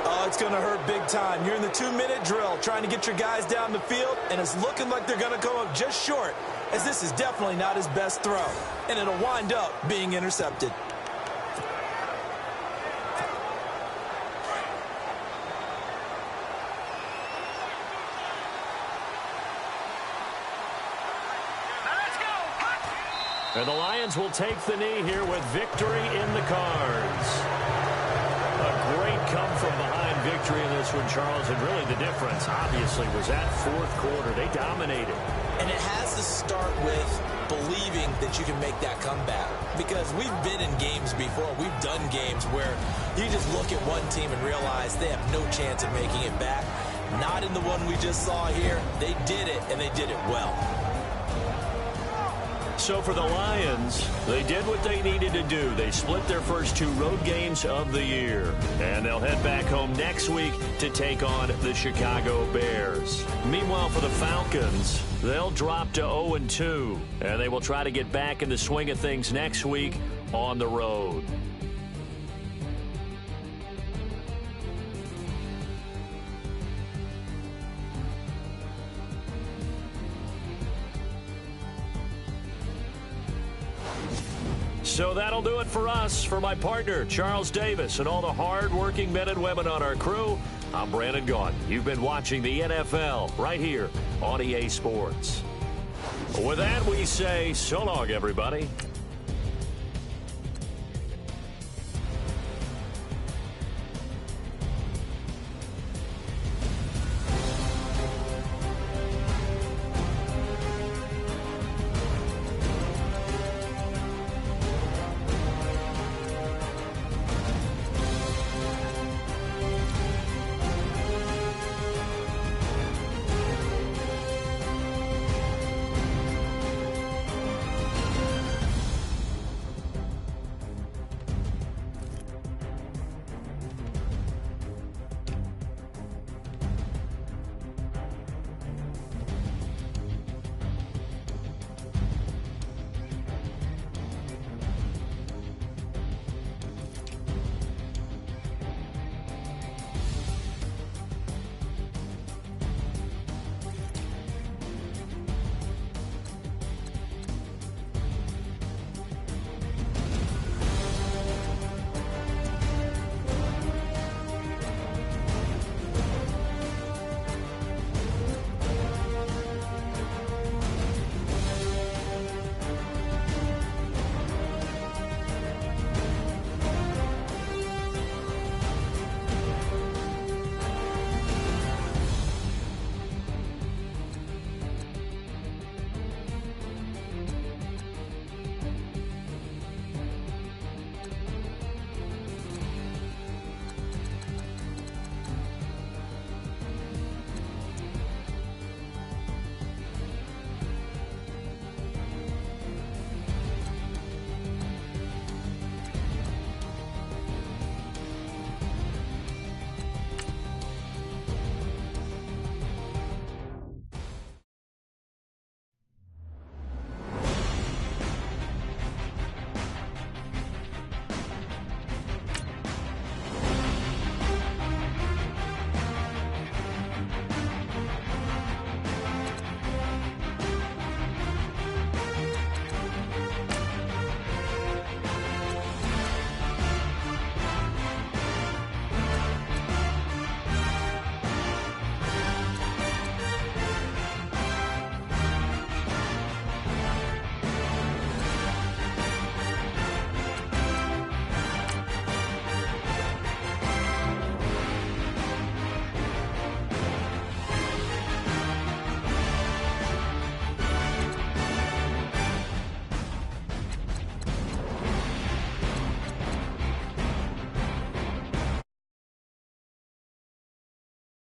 oh, it's going to hurt big time. You're in the 2-minute drill trying to get your guys down the field, and it's looking like they're going to come up just short, as this is definitely not his best throw. And it'll wind up being intercepted. And the Lions will take the knee here with victory in the cards. A great come-from-behind victory in this one, Charles. And really the difference, obviously, was that 4th quarter. They dominated. And it has to start with believing that you can make that comeback. Because we've been in games before. We've done games where you just look at one team and realize they have no chance of making it back. Not in the one we just saw here. They did it, and they did it well. So for the Lions, they did what they needed to do. They split their first 2 road games of the year. And they'll head back home next week to take on the Chicago Bears. Meanwhile, for the Falcons, they'll drop to 0-2. And they will try to get back in the swing of things next week on the road. So that'll do it for us. For my partner, Charles Davis, and all the hard-working men and women on our crew, I'm Brandon Gaughan. You've been watching the NFL right here on EA Sports. With that, we say so long, everybody.